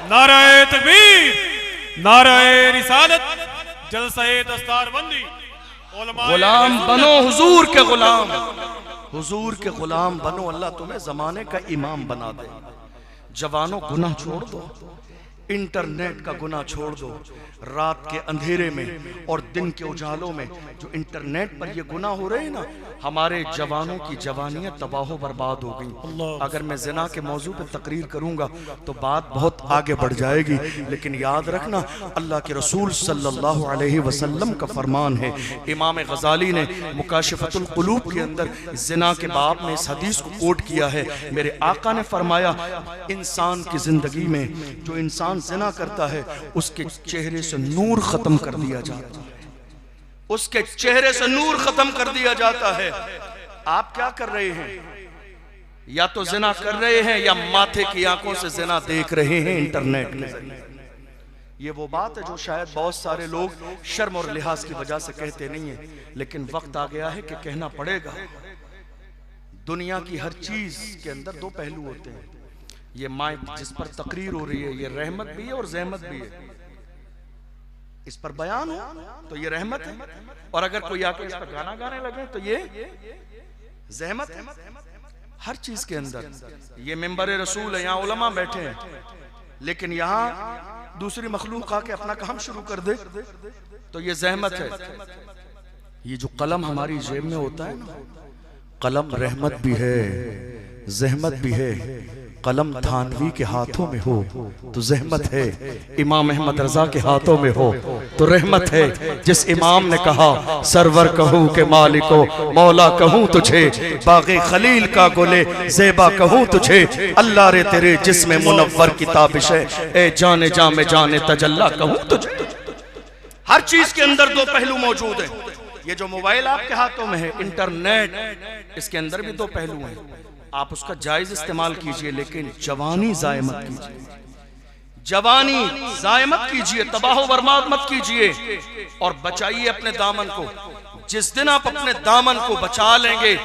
नाराए तकबीर, नाराए रिसालत, जलसाए दस्तारबंदी। गुलाम बनो हुजूर के गुलाम, हुजूर के गुलाम बनो, अल्लाह तुम्हें जमाने का इमाम बना दे। जवानों गुनाह छोड़ दो, इंटरनेट का गुनाह छोड़ दो। रात के अंधेरे में और दिन के उजालों में जो इंटरनेट पर ये गुनाह हो रहे हैं ना, हमारे जवानों की जवानियां तबाह बर्बाद हो गई। अगर मैं जिना के मौजू पे तकरीर करूंगा तो बात बहुत आगे बढ़ जाएगी, लेकिन याद रखना अल्लाह के रसूल सल्लल्लाहु अलैहि वसल्लम का फरमान है। इमाम गजाली ने मुकाशिफतुल कुलूब के अंदर जिना के बाब में इस हदीस को कोट किया है। मेरे आका ने फरमाया, इंसान की जिंदगी में जो इंसान जिना करता है उसके चेहरे से नूर खत्म कर दिया जाता है, उसके चेहरे से नूर खत्म कर दिया जाता है। आप क्या कर रहे हैं? या तो जिना कर रहे हैं या माथे की आंखों से जिना देख रहे हैं इंटरनेट में। ये वो बात है जो शायद बहुत सारे लोग शर्म और लिहाज की वजह से कहते नहीं है, लेकिन वक्त आ गया है कि कहना पड़ेगा। दुनिया की हर चीज के अंदर दो पहलू होते हैं। ये माइक जिस पर तकरीर हो रही है, ये रहमत भी है और जहमत भी है। इस पर बयान हो तो ये रहमत है, और अगर कोई आके इस पर गाना गाने लगे तो ये जहमत है। हर चीज के अंदर ये मिंबर रसूल है, यहाँ उलमा बैठे हैं, लेकिन यहाँ दूसरी मखलूक आके अपना काम शुरू कर दे तो ये जहमत है। ये जो कलम हमारी जेब में होता है ना, कलम रहमत भी है, जहमत भी है। कलम थानवी के हाथों में हो तो जहमत है, इमाम अहमद रजा के हाथों में हो तो रहमत है। जिस इमाम ने कहा, सरवर कहूँ के मालिको मौला कहूँ तुझे, बागे खलील का गुले ज़ेबा कहूँ तुझे, अल्लाह रे तेरे जिस्म मुनव्वर की ताबिश है, ए जाने जा में जाने तजल्ला कहूँ तुझे। हर चीज के अंदर दो पहलू मौजूद है। ये जो मोबाइल आपके हाथों में है, इंटरनेट, इसके अंदर भी दो पहलू हैं। आप उसका जायज इस्तेमाल कीजिए, लेकिन जवानी जाय मत कीजिए, जवानी जाय मत कीजिए, तबाह बर्बाद मत कीजिए, और बचाइए अपने दामन को। जिस दिन आप अपने दामन को बचा लेंगे,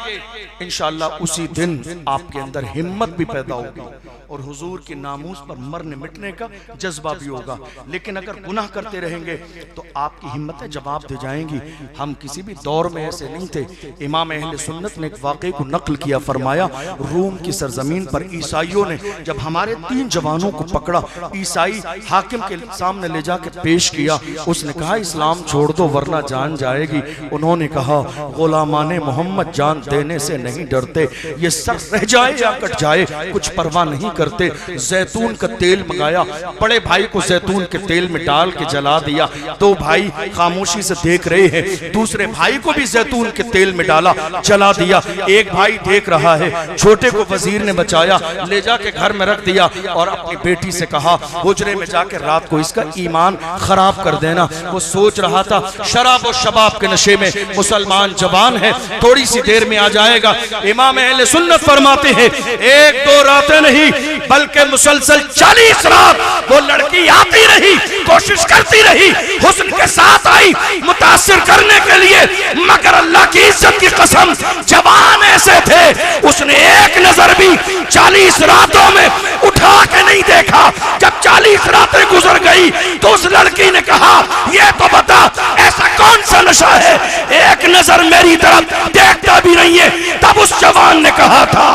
इंशाअल्लाह उसी दिन आपके अंदर हिम्मत भी पैदा होगी और हुजूर की नामूस पर मरने मिटने का जज्बा भी होगा। लेकिन अगर गुनाह करते रहेंगे तो आपकी हिम्मतें जवाब दे जाएंगी। हम किसी भी दौर में ऐसे नहीं थे। इमाम अहले सुन्नत ने एक वाक़े को नकल किया, फरमाया रूम की सरजमीन पर ईसाइयों ने जब हमारे 3 जवानों को पकड़ा, ईसाई हाकिम के सामने ले जाके पेश किया। उसने कहा, इस्लाम छोड़ दो वरना जान जाएगी। उन्होंने कहा, गुलामाने मोहम्मद जान देने से नहीं डरते, ये सर रह जाए या कट जाए कुछ परवाह नहीं करते, जैतून का तेल मंगाया, बड़े भाई को जैतून के तेल में डाल के जला दिया। दो भाई खामोशी से देख रहे हैं, दूसरे भाई को भी जैतून के तेल में डाला, जला दिया। एक भाई देख रहा है, छोटे को वजीर ने बचाया, ले जाके घर में रख दिया और अपनी बेटी से कहा हुजरे में जाकर रात को इसका ईमान खराब कर देना। वो सोच रहा था शराब और शबाब के नशे में मुसलमान जवान है, थोड़ी सी देर में आ जाएगा। इमाम अहले सुन्नत फरमाते हैं एक दो रातें नहीं बल्कि मुसलसल 40 रात वो लड़की आती रही, कोशिश करती रही, हुस्न के साथ आई मुतासिर करने के लिए, मगर अल्लाह की इज्जत की कसम जवान ऐसे थे उसने एक नजर भी 40 रातों में उठा के नहीं देखा। जब 40 रातें गुजर गई तो उस लड़की ने कहा ये तो बता ऐसा कौन सा नशा है, एक नजर मेरी तरफ देखता भी नहीं है। तब उस जवान ने कहा था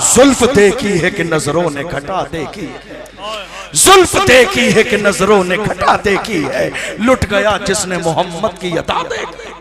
जुल्फ देखी है कि नजरों ने घटा देखी है, जुल्फ देखी है कि नजरों ने घटा देखी है, लुट गया जिसने मोहम्मद की अता देखी।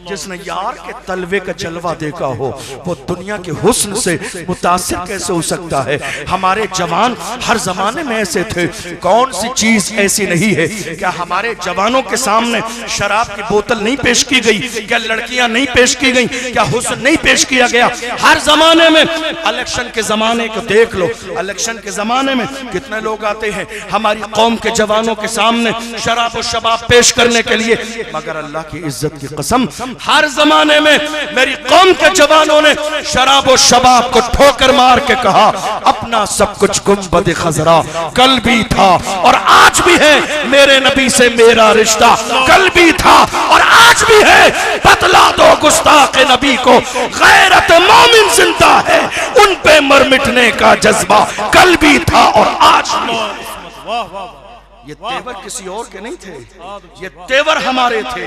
जिसने यार के तलवे का जलवा देखा हो वो दुनिया के हुस्न से मुतासिर कैसे हो सकता है। हमारे जवान हर जमाने में ऐसे थे, कौन सी चीज ऐसी नहीं है, क्या हमारे जवानों के सामने शराब की बोतल नहीं पेश की गई, क्या लड़कियां नहीं पेश की गई, क्या हुस्न नहीं पेश किया गया। हर जमाने में, इलेक्शन के जमाने को देख लो, इलेक्शन के जमाने में कितने लोग आते हैं हमारी कौम के जवानों के सामने शराब और शबाब पेश करने के लिए, मगर अल्लाह की इज्जत की कसम हर जमाने में मेरी कौम के जवानों ने शराब और शबाब को ठोकर मार के कहा अपना सब कुछ गुंबद खजरा कल भी था और आज भी है, मेरे नबी से मेरा रिश्ता कल भी था और आज भी है। बतला दो गुस्ताख नबी को गैरत मोमिन जिंदा है, उन पे मर मिटने का जज्बा कल भी था और आज भी। वाह वाह। ये तेवर किसी और के नहीं थे, ये तेवर हमारे थे,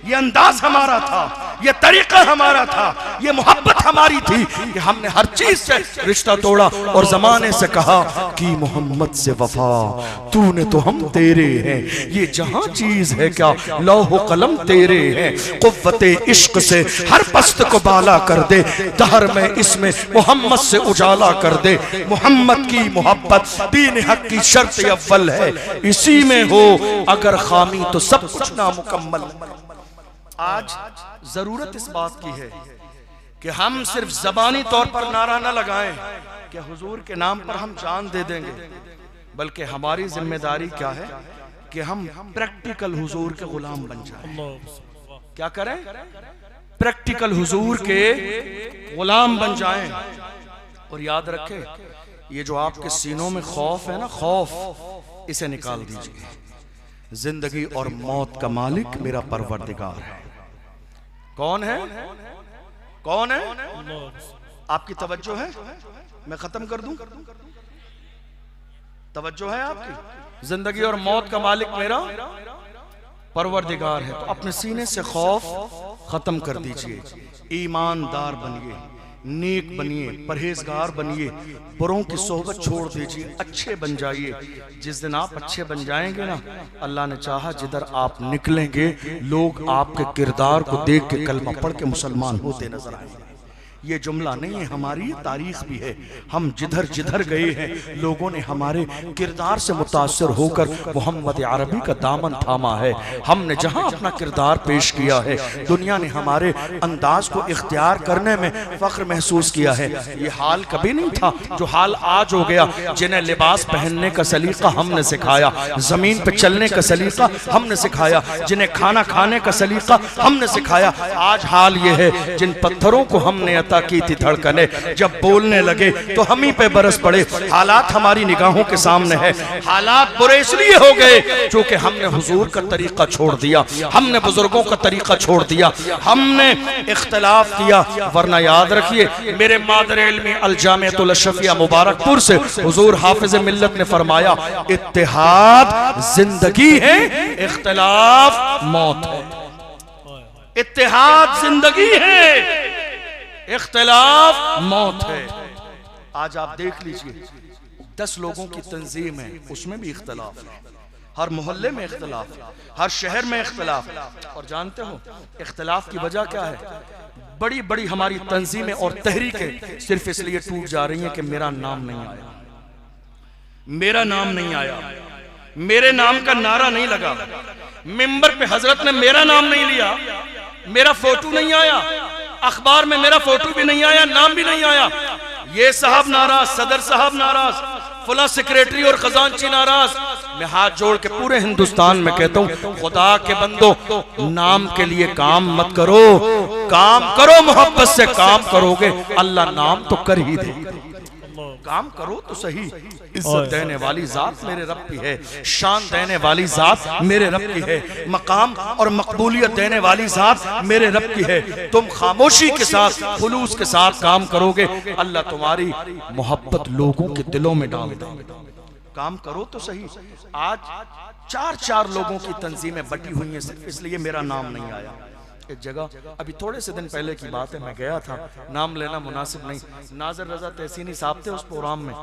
ये अंदाज हमारा था, ये तरीका हमारा था, ये मोहब्बत हमारी थी कि हमने हर चीज से रिश्ता तोड़ा और जमाने से कहा कि मोहम्मद से वफा तूने तो हम तेरे हैं। ये जहां चीज है क्या लौह कलम तेरे हैं, कुव्वते इश्क से हर पस्त को बाला कर दे, दहर में इसमें मोहम्मद से उजाला कर दे। मोहम्मद की मोहब्बत दीन हक की शर्त अव्वल है, इसी में हो अगर खामी तो सब कुछ नामुकम्मल। आज जरूरत इस बात की है कि हम सिर्फ जबानी तौर पर नारा न लगाएं कि हुजूर के नाम पर हम जान दे देंगे, बल्कि हमारी जिम्मेदारी क्या है कि हम प्रैक्टिकल हुजूर के गुलाम बन जाएं। क्या करें? प्रैक्टिकल हुजूर के गुलाम बन जाएं। और याद रखें ये जो आपके सीनों में खौफ है ना, खौफ इसे निकाल दीजिए। जिंदगी और मौत का मालिक मेरा परवरदिगार है। कौन है? कौन है? आपकी तवज्जो है? मैं खत्म कर दूं? तवज्जो है आपकी? जिंदगी और मौत का मालिक मेरा परवरदिगार है। तो अपने सीने से खौफ खत्म कर दीजिए, ईमानदार बनिए, नेक बनिए, परहेजगार बनिए, बुरों की सोहबत छोड़ दीजिए, अच्छे बन जाइए। जिस दिन आप अच्छे बन जाएंगे ना, अल्लाह ने चाहा जिधर आप निकलेंगे लोग आपके किरदार को देख के कलमा पढ़ के मुसलमान होते नजर आएंगे। ये जुमला नहीं है, हमारी तारीख भी है। हम जिधर जिधर गए हैं लोगों ने हमारे किरदार से मुतासर होकर मोहम्मद अरबी का दामन थामा है। हमने जहां अपना किरदार पेश किया है दुनिया ने हमारे अंदाज को इख्तियार करने में फख्र महसूस किया है। ये हाल कभी नहीं था जो हाल आज हो गया। जिन्हें लिबास पहनने का सलीका हमने सिखाया, जमीन पे चलने का सलीका हमने सिखाया, जिन्हें खाना खाने का सलीका हमने सिखाया, आज हाल ये है जिन पत्थरों को हमने की थी धड़कने, जब बोलने लगे तो हम ही पे बरस पड़े। हालात हमारी निगाहों के सामने है। हालात बुरे इसलिए हो गए क्योंकि हमने हुजूर का तरीका छोड़ दिया, हमने बुजुर्गों का तरीका छोड़ दिया, हमने इख्तिलाफ किया। वरना याद रखिए मेरे मादर इल्मी अल जामिअतुल अशरफिया मुबारकपुर से हुजूर हाफिज मिल्लत ने फरमाया इत्तेहाद जिंदगी है, इख्तिलाफ मौत है। इत्तेहाद जिंदगी है, इख्तिलाफ मौत है। आज आप देख लीजिए 10 लोगों की तंजीम है, उसमें भी इख्तिलाफ है। हर मोहल्ले में इख्तिलाफ है, हर शहर में इख्तिलाफ है। और जानते हो इख्तिलाफ की वजह क्या है? बड़ी बड़ी हमारी तंजीमें और तहरीकें सिर्फ इसलिए टूट जा रही हैं कि मेरा नाम नहीं आया। मेरा नाम नहीं आया, मेरे नाम का नारा नहीं लगा, मिंबर पे हजरत ने मेरा नाम नहीं लिया, मेरा फोटो नहीं आया, अखबार में मेरा फोटो भी नहीं आया, नाम भी नहीं आया। ये साहब नाराज, सदर साहब नाराज, फुला सेक्रेटरी और खजांची नाराज। मैं हाथ जोड़ के पूरे हिंदुस्तान में कहता हूँ, खुदा के बंदो, नाम के लिए काम मत करो, काम करो मोहब्बत से काम करोगे, अल्लाह नाम तो कर ही देगा। काम करो तो सही। इज्जत देने वाली जात मेरे रब की है, शान देने वाली जात मेरे रब की है, मकाम और मकबूलियत देने वाली जात मेरे रब की है। तुम खामोशी के साथ, खुलूस के साथ काम करोगे, अल्लाह तुम्हारी मोहब्बत लोगों के दिलों में डाल देगा। काम करो तो सही। आज 4 लोगों की तंजीमें बटी हुई हैं, सिर्फ इसलिए मेरा नाम नहीं आया। एक जगह अभी थोड़े से दिन पहले की बात है, मैं गया था, नाम लेना मुनासिब नहीं, नाज़र रज़ा तहसीनी साहब थे उस प्रोग्राम में।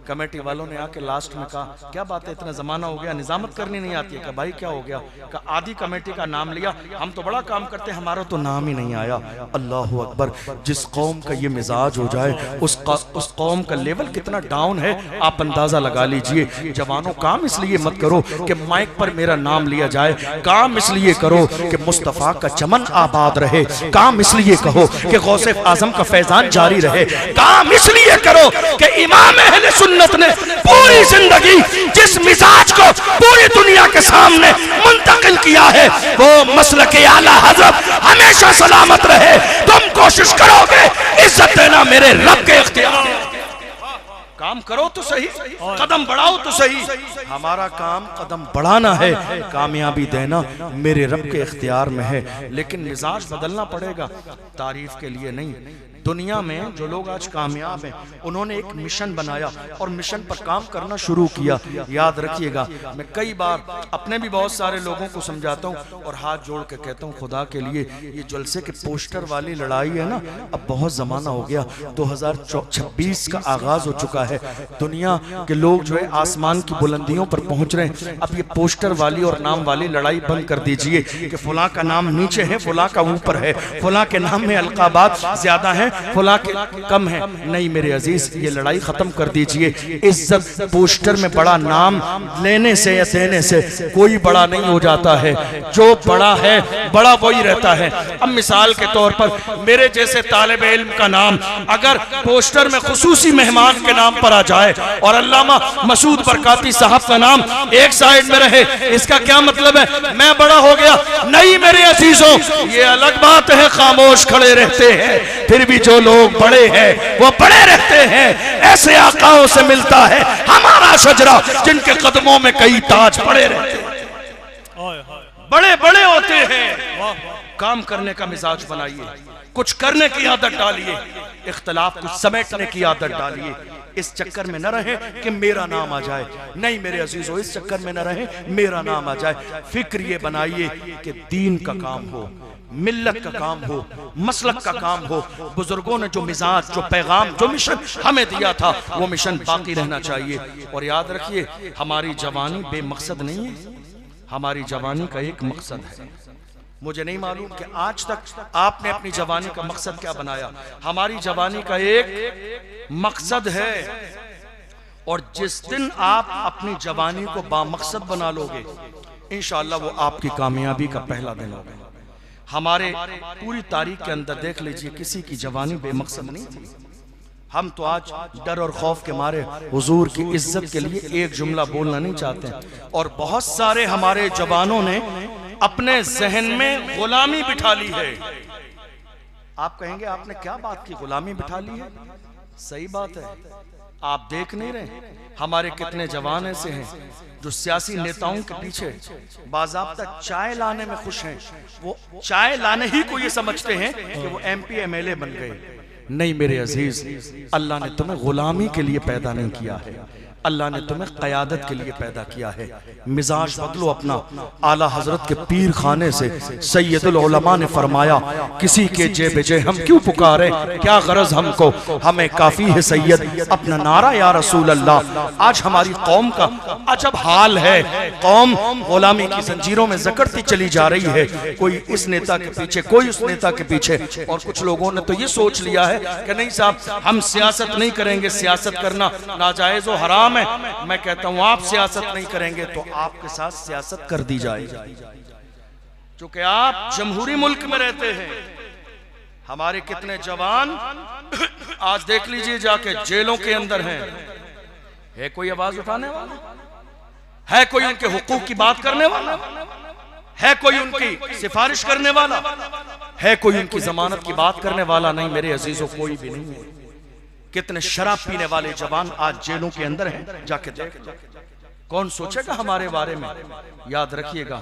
कमेटी वालों ने आके लास्ट में कहा, क्या बात है, इतना ज़माना हो गया, निज़ामत करनी नहीं आती है? कहा भाई क्या हो गया? कहा आधी कमेटी का नाम लिया, हम तो बड़ा काम करते हैं, हमारा तो नाम ही नहीं आया। अल्लाह अकबर। जिस कौम का ये मिजाज हो जाए, उस कौम का लेवल कितना डाउन है आप अंदाज़ा लगा लीजिए। जवानों, काम इसलिए मत करो कि माइक पर मेरा नाम लिया जाए, काम इसलिए करो कि मुस्तफ़ा का चमन आबाद रहे, काम इसलिए कहो कि गौसे आजम का फैजान जारी रहे, काम इसलिए करो कि इमाम अहले सुन्नत ने पूरी जिंदगी जिस मिजाज को पूरी दुनिया के सामने मुंतकिल किया है, वो मसलक आला हज़रत हमेशा सलामत रहे। तुम कोशिश करोगे, इज्जत देना मेरे रब के इख्तियार। काम करो तो सही, कदम बढ़ाओ तो सही। हमारा काम कदम बढ़ाना है, कामयाबी देना मेरे रब के इख्तियार में है। लेकिन मिजाज बदलना पड़ेगा, तारीफ के लिए नहीं। दुनिया में जो लोग आज कामयाब हैं, उन्होंने एक मिशन बनाया और मिशन पर काम करना शुरू किया। याद रखिएगा, मैं कई बार अपने भी बहुत सारे लोगों को समझाता हूँ और हाथ जोड़ के कहता हूँ, खुदा के लिए ये जलसे के पोस्टर वाली लड़ाई है ना, अब बहुत ज़माना हो गया। 2026 का आगाज़ हो चुका है, दुनिया के लोग जो है आसमान की बुलंदियों पर पहुँच रहे हैं। अब ये पोस्टर वाली और नाम वाली लड़ाई बंद कर दीजिए कि फुला का नाम नीचे है, फुला का ऊपर है, फुला के नाम में अलकाबात ज़्यादा है, फुला के कम है। नहीं मेरे अजीज, ये लड़ाई खत्म कर दीजिए। इज्जत पोस्टर में बड़ा नाम लेने से या देने से कोई बड़ा नहीं हो जाता है, जो बड़ा है बड़ा वही रहता है। अब मिसाल के तौर पर मेरे जैसे तालिब इल्म का नाम अगर पोस्टर में खुसूसी मेहमान के नाम पर आ जाए और अल्लामा मसूद बरकाती साहब का नाम एक साइड में रहे, इसका क्या मतलब है मैं बड़ा हो गया? नहीं मेरे अजीजों, ये अलग बात है, खामोश खड़े रहते हैं, फिर भी जो लोग बड़े हैं वो बड़े रहते हैं। ऐसे आकाओं से मिलता है हमारा शजरा जिनके कदमों में कई ताज पड़े रहते हैं, बड़े बड़े होते हैं। काम करने का मिजाज बनाइए, कुछ करने की आदत डालिए, इख्तलाफ को समेटने की आदत डालिए। इस चक्कर में न रहे कि मेरा नाम आ जाए। नहीं मेरे अजीजों, इस चक्कर में न रहे मेरा नाम आ जाए। फिक्र ये बनाइए कि दीन का काम हो, मिल्लत का काम हो, मसलक का काम हो। बुजुर्गों ने जो मिजाज, जो पैगाम, जो मिशन हमें दिया था, वो मिशन बाकी रहना चाहिए। और याद रखिए, हमारी जवानी बेमकसद नहीं है, हमारी जवानी का एक मकसद है। मुझे नहीं मालूम कि आज तक आपने अपनी जवानी का मकसद क्या बनाया। हमारी जवानी का एक मकसद है, और जिस दिन आप अपनी जवानी को बामकसद बना लोगे, इंशाअल्लाह वो आपकी कामयाबी का पहला दिन होगा। हमारे पूरी तारीख के अंदर देख लीजिए, किसी की जवानी बेमकसद नहीं थी। हम तो आज डर और खौफ के मारे हुजूर की इज्जत के लिए एक जुमला बोलना नहीं चाहते हैं। और बहुत सारे हमारे जवानों ने अपने जहन में गुलामी बिठा ली है। आप कहेंगे आपने क्या बात की, गुलामी बिठा ली है? सही बात है। आप देख नहीं रहे हमारे कितने जवान ऐसे हैं जो सियासी नेताओं के पीछे बाज़ाब्ता चाय लाने में खुश हैं। वो चाय लाने ही को ये समझते हैं कि वो MP MLA बन गए। नहीं मेरे अजीज, अल्लाह ने तुम्हें गुलामी के लिए पैदा नहीं किया है, अल्लाह ने तुम्हें क़यादत के लिए पैदा किया है। मिजाज बदलो अपना। आला हजरत के पीर खाने से सैयदुल उलमा ने फरमाया, किसी के जे बेजे हम क्यों पुकारे, क्या गरज हमको, हमें काफी है सैयद अपना नारा या रसूल अल्लाह। आज हमारी कौम का अजब हाल है, कौम गुलामी की जंजीरों में जकड़ती चली जा रही है। कोई इस नेता के पीछे, कोई उस नेता के पीछे, और कुछ लोगों ने तो ये सोच लिया है कि नहीं साहब हम सियासत नहीं करेंगे, सियासत करना नाजायज और हराम हराम है। मैं कहता हूं आप सियासत नहीं करेंगे तो आपके साथ सियासत कर दी जाएगी, क्योंकि आप जमहूरी मुल्क में रहते हैं। हमारे कितने जवान आज देख लीजिए जाके जेलों के अंदर हैं। है कोई आवाज उठाने वाला? है कोई उनके हुकूक की बात करने वाला? है कोई उनकी सिफारिश करने वाला? है कोई उनकी जमानत की बात करने वाला? नहीं मेरे अजीजों, कोई भी नहीं है। कितने शराब पीने वाले जवान आज जेलों के अंदर हैं, जाके देख। कौन सोचेगा हमारे बारे में? याद रखिएगा,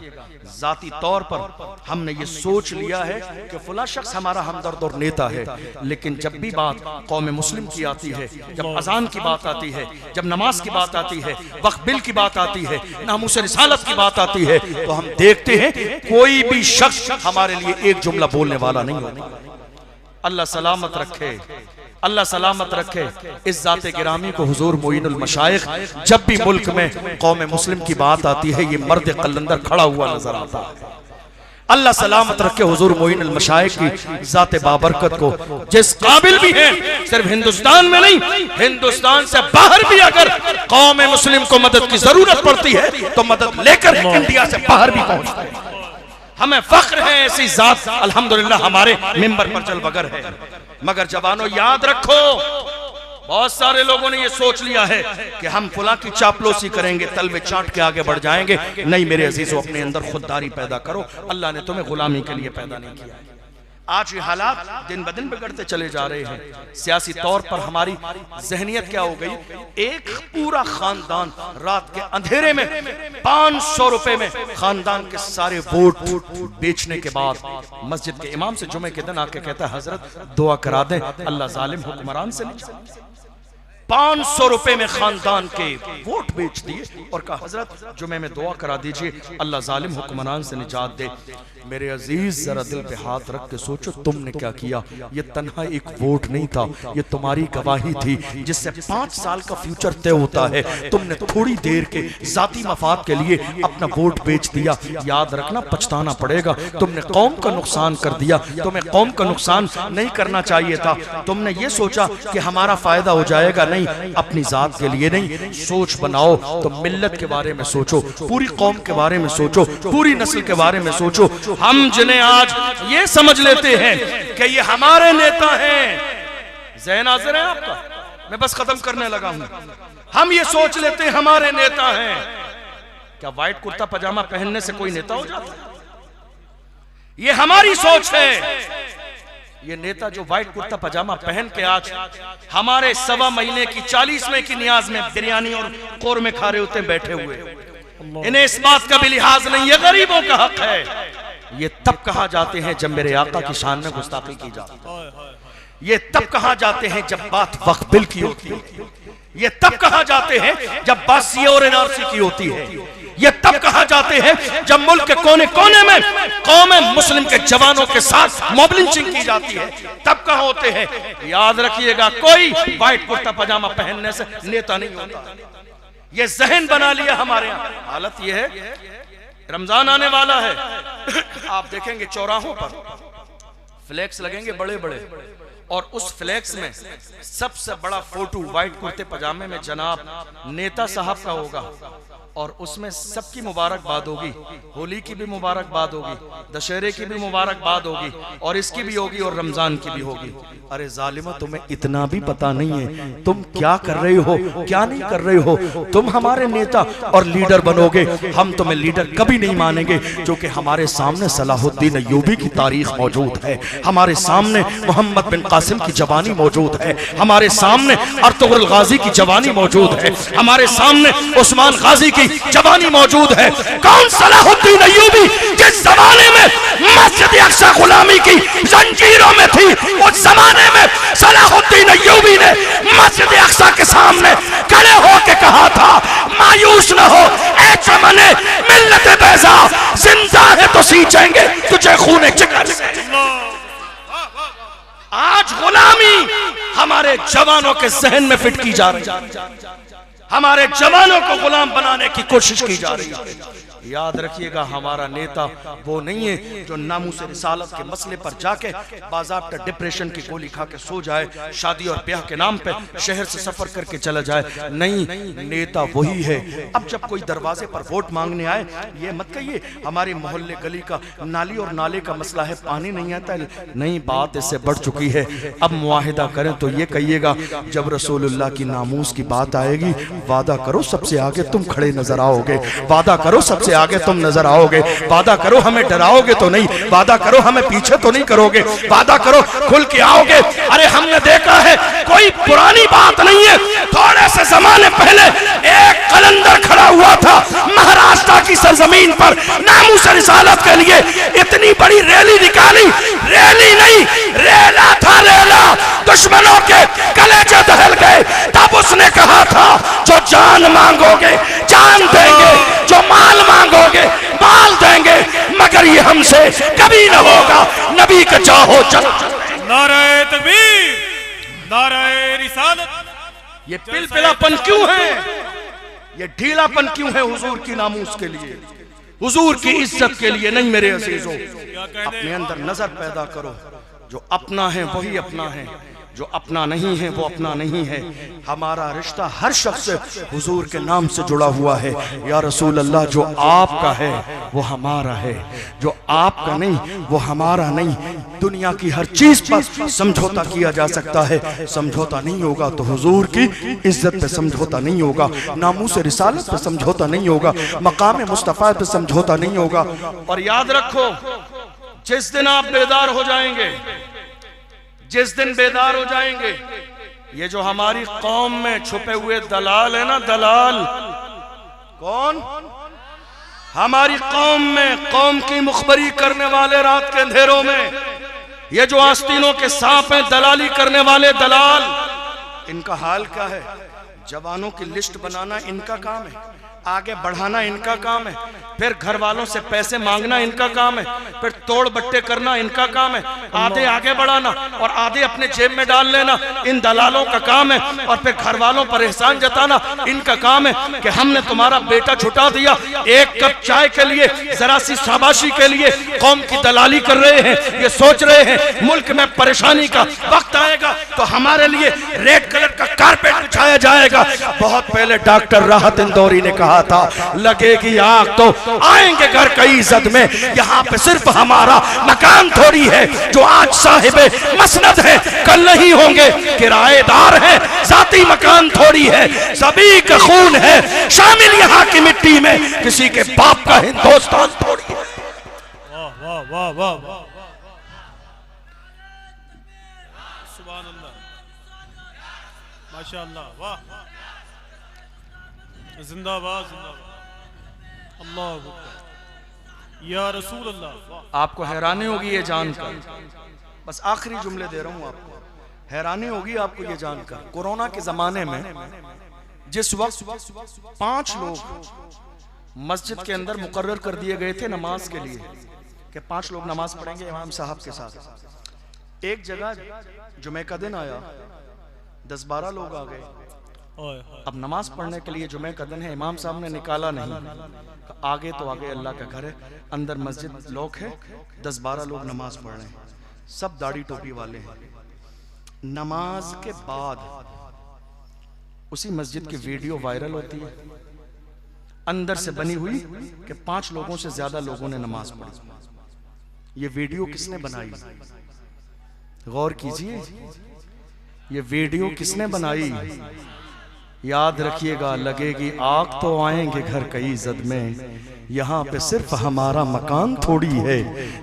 जाती तौर पर हमने ये सोच लिया है कि फला शख्स हमारा हमदर्द और नेता है, लेकिन जब भी बात कौम मुस्लिम की आती है, जब अजान की बात आती है, जब नमाज की बात आती है, वक्फ बिल की बात आती है, नामूस रिसालत की बात आती है, तो हम देखते हैं कोई भी शख्स हमारे लिए एक जुमला बोलने वाला नहीं होता। अल्लाह सलामत रखे, अल्लाह सलामत रखे इस जाते गिरामी को। हुजूर मोइनुल मशाइख, जब भी मुल्क में कौम मुस्लिम की बात आती है, ये मर्द कलंदर खड़ा हुआ नजर आता है। अल्लाह सलामत रखे हुजूर मोइनुल मशाइख की जाते बाबरकत को, जिस काबिल भी हैं, सिर्फ हिंदुस्तान में नहीं, हिंदुस्तान से बाहर भी अगर कौम मुस्लिम को मदद की जरूरत पड़ती है तो मदद लेकर इंडिया से बाहर भी पहुंचते हैं। हमें फख्र है ऐसी जात, अल्हम्दुलिल्लाह हमारे मिंबर पर चल बगर है। मगर जवानों याद रखो, बहुत सारे लोगों ने ये सोच लिया है कि हम फुला की चापलूसी करेंगे, तलवे चाट के आगे बढ़ जाएंगे। नहीं मेरे अजीजों, अपने अंदर खुददारी पैदा करो। अल्लाह ने तुम्हें गुलामी के लिए पैदा नहीं किया। आज ये हालात दिन ब दिन बिगड़ते चले जा रहे हैं। सियासी तौर पर हमारी जहनियत क्या हो गई? एक पूरा खानदान रात के अंधेरे में 500 रुपए में खानदान के सारे वोट बेचने के बाद मस्जिद के इमाम से जुमे के दिन आके कहता है, हजरत दुआ करा दें, अल्लाह जालिम हुक्मरान से नहीं। 500 रुपए में खानदान के वोट बेच दिए और कहा, हजरत जुमे में दुआ करा दीजिए, अल्लाह जालिम हुक्मरान से निजात दे। मेरे अजीज, जरा दिल पे हाथ रख के सोचो, तुमने क्या किया? ये तन्हा एक वोट नहीं था, ये तुम्हारी गवाही थी जिससे 5 साल का फ्यूचर तय होता है। तुमने थोड़ी देर के जाती मफाद के लिए अपना वोट बेच दिया। याद रखना, पछताना पड़ेगा। तुमने कौम का नुकसान कर दिया। तुम्हें कौम का नुकसान नहीं करना चाहिए था। तुमने ये सोचा कि हमारा फायदा हो जाएगा, नहीं, अपनी जात के लिए नहीं। सोच बनाओ तो मिल्लत के बारे में सोचो, पूरी कौम के बारे में सोचो, पूरी नस्ल के बारे में सोचो। हम जिन्हें आज ये समझ लेते हैं कि ये हमारे नेता हैं, ज़हन हाज़िर है आपका? मैं बस खत्म करने लगा हूं। हम ये सोच लेते हैं हमारे नेता हैं। क्या व्हाइट कुर्ता पजामा पहनने से कोई नेता हो जाता है? ये हमारी सोच है। ये नेता जो व्हाइट कुर्ता पजामा पहन के आज हमारे 1.25 महीने की 40वें की नियाज में बिरयानी और कोरमे खा रहे होते बैठे हुए, इन्हें इस बात का भी लिहाज नहीं है, गरीबों का हक है। ये तब कहा जाते हैं जब मेरे आका की शान में गुस्ताखी की जाती है। ये तब कहा जाते हैं जब बात वक्फ बिल की होती है। ये तब कहा जाते हैं जब बात सीए और एनआरसी की होती है। ये तब कहा जाते हैं जब मुल्क के कोने कोने में कौम मुस्लिम के जवानों के साथ मॉब लिंचिंग की जाती है। तब कहा होते हैं। याद रखिएगा, कोई व्हाइट कुर्ता पजामा पहनने से नेता नहीं होता। ये जहन बना लिया हमारे यहाँ। हालत ये है, रमजान आने वाला है, आप देखेंगे चौराहों पर फ्लैक्स लगेंगे बड़े बड़े, और उस फ्लैक्स में सबसे बड़ा फोटो व्हाइट कुर्ते पजामे में जनाब नेता साहब का होगा, और उसमें सबकी मुबारकबाद होगी। होली की भी मुबारकबाद होगी, दशहरे की भी मुबारकबाद होगी, और इसकी भी होगी, और रमजान की भी होगी। अरे जालिमा, तुम्हें इतना भी पता नहीं है तुम क्या कर रहे हो, क्या नहीं कर रहे हो। तुम हमारे नेता और लीडर बनोगे, हम तुम्हें लीडर कभी नहीं मानेंगे, क्योंकि हमारे सामने सलाहुद्दीन अय्यूबी की तारीख मौजूद है, हमारे सामने मोहम्मद बिन कासिम की जवानी मौजूद है, हमारे सामने अर्तुगरुल गाजी की जवानी मौजूद है, हमारे सामने उस्मान गाजी जवानी मौजूद है। कौन सलाहुद्दीन अय्यूबी जिस जमाने में मस्जिद अक्सा गुलामी की जंजीरों में थी, उस जमाने में सलाहुद्दीन अय्यूबी ने मस्जिद अक्सा के सामने खड़े होकर कहा था, मायूस न हो ऐ चमने मिल्लत बैज़ा, जिंदा है तो सींचेंगे तुझे खून जिगर से। आज गुलामी हमारे जवानों के जहन में फिट की जा रही है, हमारे जवानों को गुलाम बनाने की कोशिश की जा रही है। याद रखिएगा, हमारा नेता वो नहीं है जो नामूस रिसालत के मसले पर जाके बाज़ाब्ता डिप्रेशन की गोली खा के सो जाए, शादी और ब्याह के नाम पे शहर से सफर करके चला जाए। नहीं, नेता वही है। अब जब कोई दरवाजे पर वोट मांगने आए, ये मत कहिए हमारी मोहल्ले गली का नाली और नाले का मसला है, पानी नहीं आता। नहीं, बात इससे बढ़ चुकी है। अब मुआहिदा करें तो ये कहिएगा, जब रसूलुल्लाह की नामूस की बात आएगी, वादा करो सबसे आगे तुम खड़े नजर आओगे, वादा करो सबसे आगे तुम नजर आओगे, वादा करो हमें डराओगे तो नहीं, वादा करो हमें पीछे तो नहीं करोगे, वादा करो खुल के आओगे। अरे हमने देखा है, कोई पुरानी बात नहीं है, थोड़े से जमाने पहले एक कलंदर खड़ा हुआ था महाराष्ट्र की सरजमीन पर नामूस रिसालत के लिए, इतनी बड़ी रैली निकाली, रैली नहीं रेला था, रेला, दुश्मनों के कलेजे दहल गए। तब उसने कहा था, जो जान मांगोगे जान देंगे, जो माल मांगोगे माल देंगे, मगर ये हमसे कभी न होगा, नबी का चाहो चल। नारे तकबीर, नारे रिसालत। ये पिलपिलापन क्यों है, ये ढीलापन क्यों है हुजूर की नामूस के लिए, हुजूर की इज्जत के लिए नहीं। मेरे अजीजों, अपने अंदर नजर पैदा करो, जो अपना है वही अपना है, जो अपना नहीं है वो अपना नहीं है। हमारा रिश्ता हर शख्स से हुजूर के नाम से जुड़ा हुआ है। या रसूल अल्लाह, जो आपका है वो हमारा है, जो आपका नहीं वो हमारा नहीं। दुनिया की हर चीज पर समझौता किया जा सकता है, समझौता नहीं होगा तो हुजूर की इज्जत पे समझौता नहीं होगा, नामूस रिसालत पे समझौता नहीं होगा, मकाम मुस्तफा पे समझौता नहीं होगा। और याद रखो, जिस दिन आप बेदार हो जाएंगे, जिस दिन बेदार हो जाएंगे, ये जो हमारी कौम में छुपे हुए दलाल है ना, दलाल कौन, हमारी कौम में कौम की मुखबरी करने वाले रात के अंधेरों में, ये जो आस्तीनों के सांप हैं, दलाली करने वाले दलाल, इनका हाल क्या है? जवानों की लिस्ट बनाना इनका काम है, आगे बढ़ाना इनका काम है, फिर घर वालों से पैसे मांगना इनका काम है, फिर तोड़ बट्टे करना इनका काम है, आधे आगे बढ़ाना और आधे अपने जेब में डाल लेना इन दलालों का काम है, और फिर घर वालों पर एहसान जताना इनका काम है कि हमने तुम्हारा बेटा छुटा दिया, एक कप चाय के लिए, जरा सी शाबाशी के लिए कौम की दलाली कर रहे हैं। ये सोच रहे हैं मुल्क में परेशानी का वक्त आएगा तो हमारे लिए रेड कलर का कारपेट बिछाया जाएगा। बहुत पहले डॉक्टर राहत इंदौरी ने कहा था, लगेगी आग तो आएंगे घर कई इज्जत में, यहाँ पे सिर्फ हमारा मकान थोड़ी है, जो आज साहिबे मसनद है कल नहीं होंगे, किराएदार हैं, जाती मकान थोड़ी है, सभी का खून है शामिल यहाँ की मिट्टी में, किसी के बाप का हिंदुस्तान थोड़ी है। वाह वाह वाह वाह वाह, सुभान अल्लाह, माशाअल्लाह, वाह, जिंदाबाद जिंदाबाद, अल्लाह अकबर, या रसूल अल्लाह। आपको हैरानी होगी ये जानकर, बस आखिरी जुमले दे रहा हूं आपको, हैरानी होगी आपको ये जानकर, कोरोना के जमाने में जिस वक्त 5 लोग मस्जिद के अंदर मुकर्रर कर दिए गए थे नमाज के लिए कि 5 लोग नमाज पढ़ेंगे इमाम साहब के साथ, एक जगह जुमे का दिन आया, 10-12 लोग आ गए। अब नमाज पढ़ने के लिए जुमे का दिन है, इमाम साहब ने निकाला नहीं, आगे तो आगे अल्लाह का घर है, अंदर मस्जिद लोग है, 10-12 लोग नमाज पढ़ रहे हैं, सब दाढ़ी टोपी वाले हैं। नमाज के बाद उसी मस्जिद की वीडियो वायरल होती है, अंदर से बनी हुई कि 5 लोगों से ज्यादा लोगों ने नमाज पढ़ी। ये वीडियो किसने बनाई? गौर कीजिए, ये वीडियो किसने बनाई? याद रखिएगा, लगेगी आग तो आएंगे घर कई इज्जत में, यहाँ पे सिर्फ हमारा मकान थोड़ी है,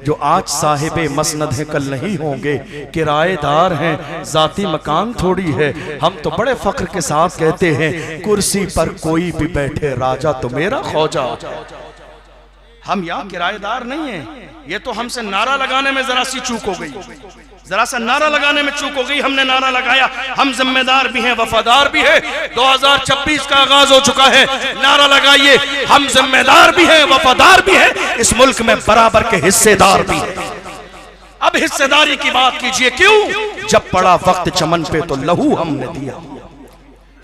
जो आज साहिबे मसनद है कल नहीं होंगे, किराएदार हैं, जाती मकान थोड़ी है। हम तो बड़े फख्र के साथ कहते हैं, कुर्सी पर कोई भी बैठे राजा तो मेरा खौजा। हम यहाँ किराएदार नहीं हैं, ये तो हमसे नारा लगाने में जरा सी चूक हो गई, जरा सा नारा लगाने में चूक हो गई। हमने नारा लगाया, हम जिम्मेदार भी हैं वफादार भी है। 2026 का आगाज हो चुका है, नारा लगाइए, हम जिम्मेदार भी हैं वफादार भी है, इस मुल्क में बराबर के हिस्सेदार भी है। अब हिस्सेदारी की बात कीजिए, क्यों? जब पड़ा वक्त चमन पे तो लहू हमने दिया,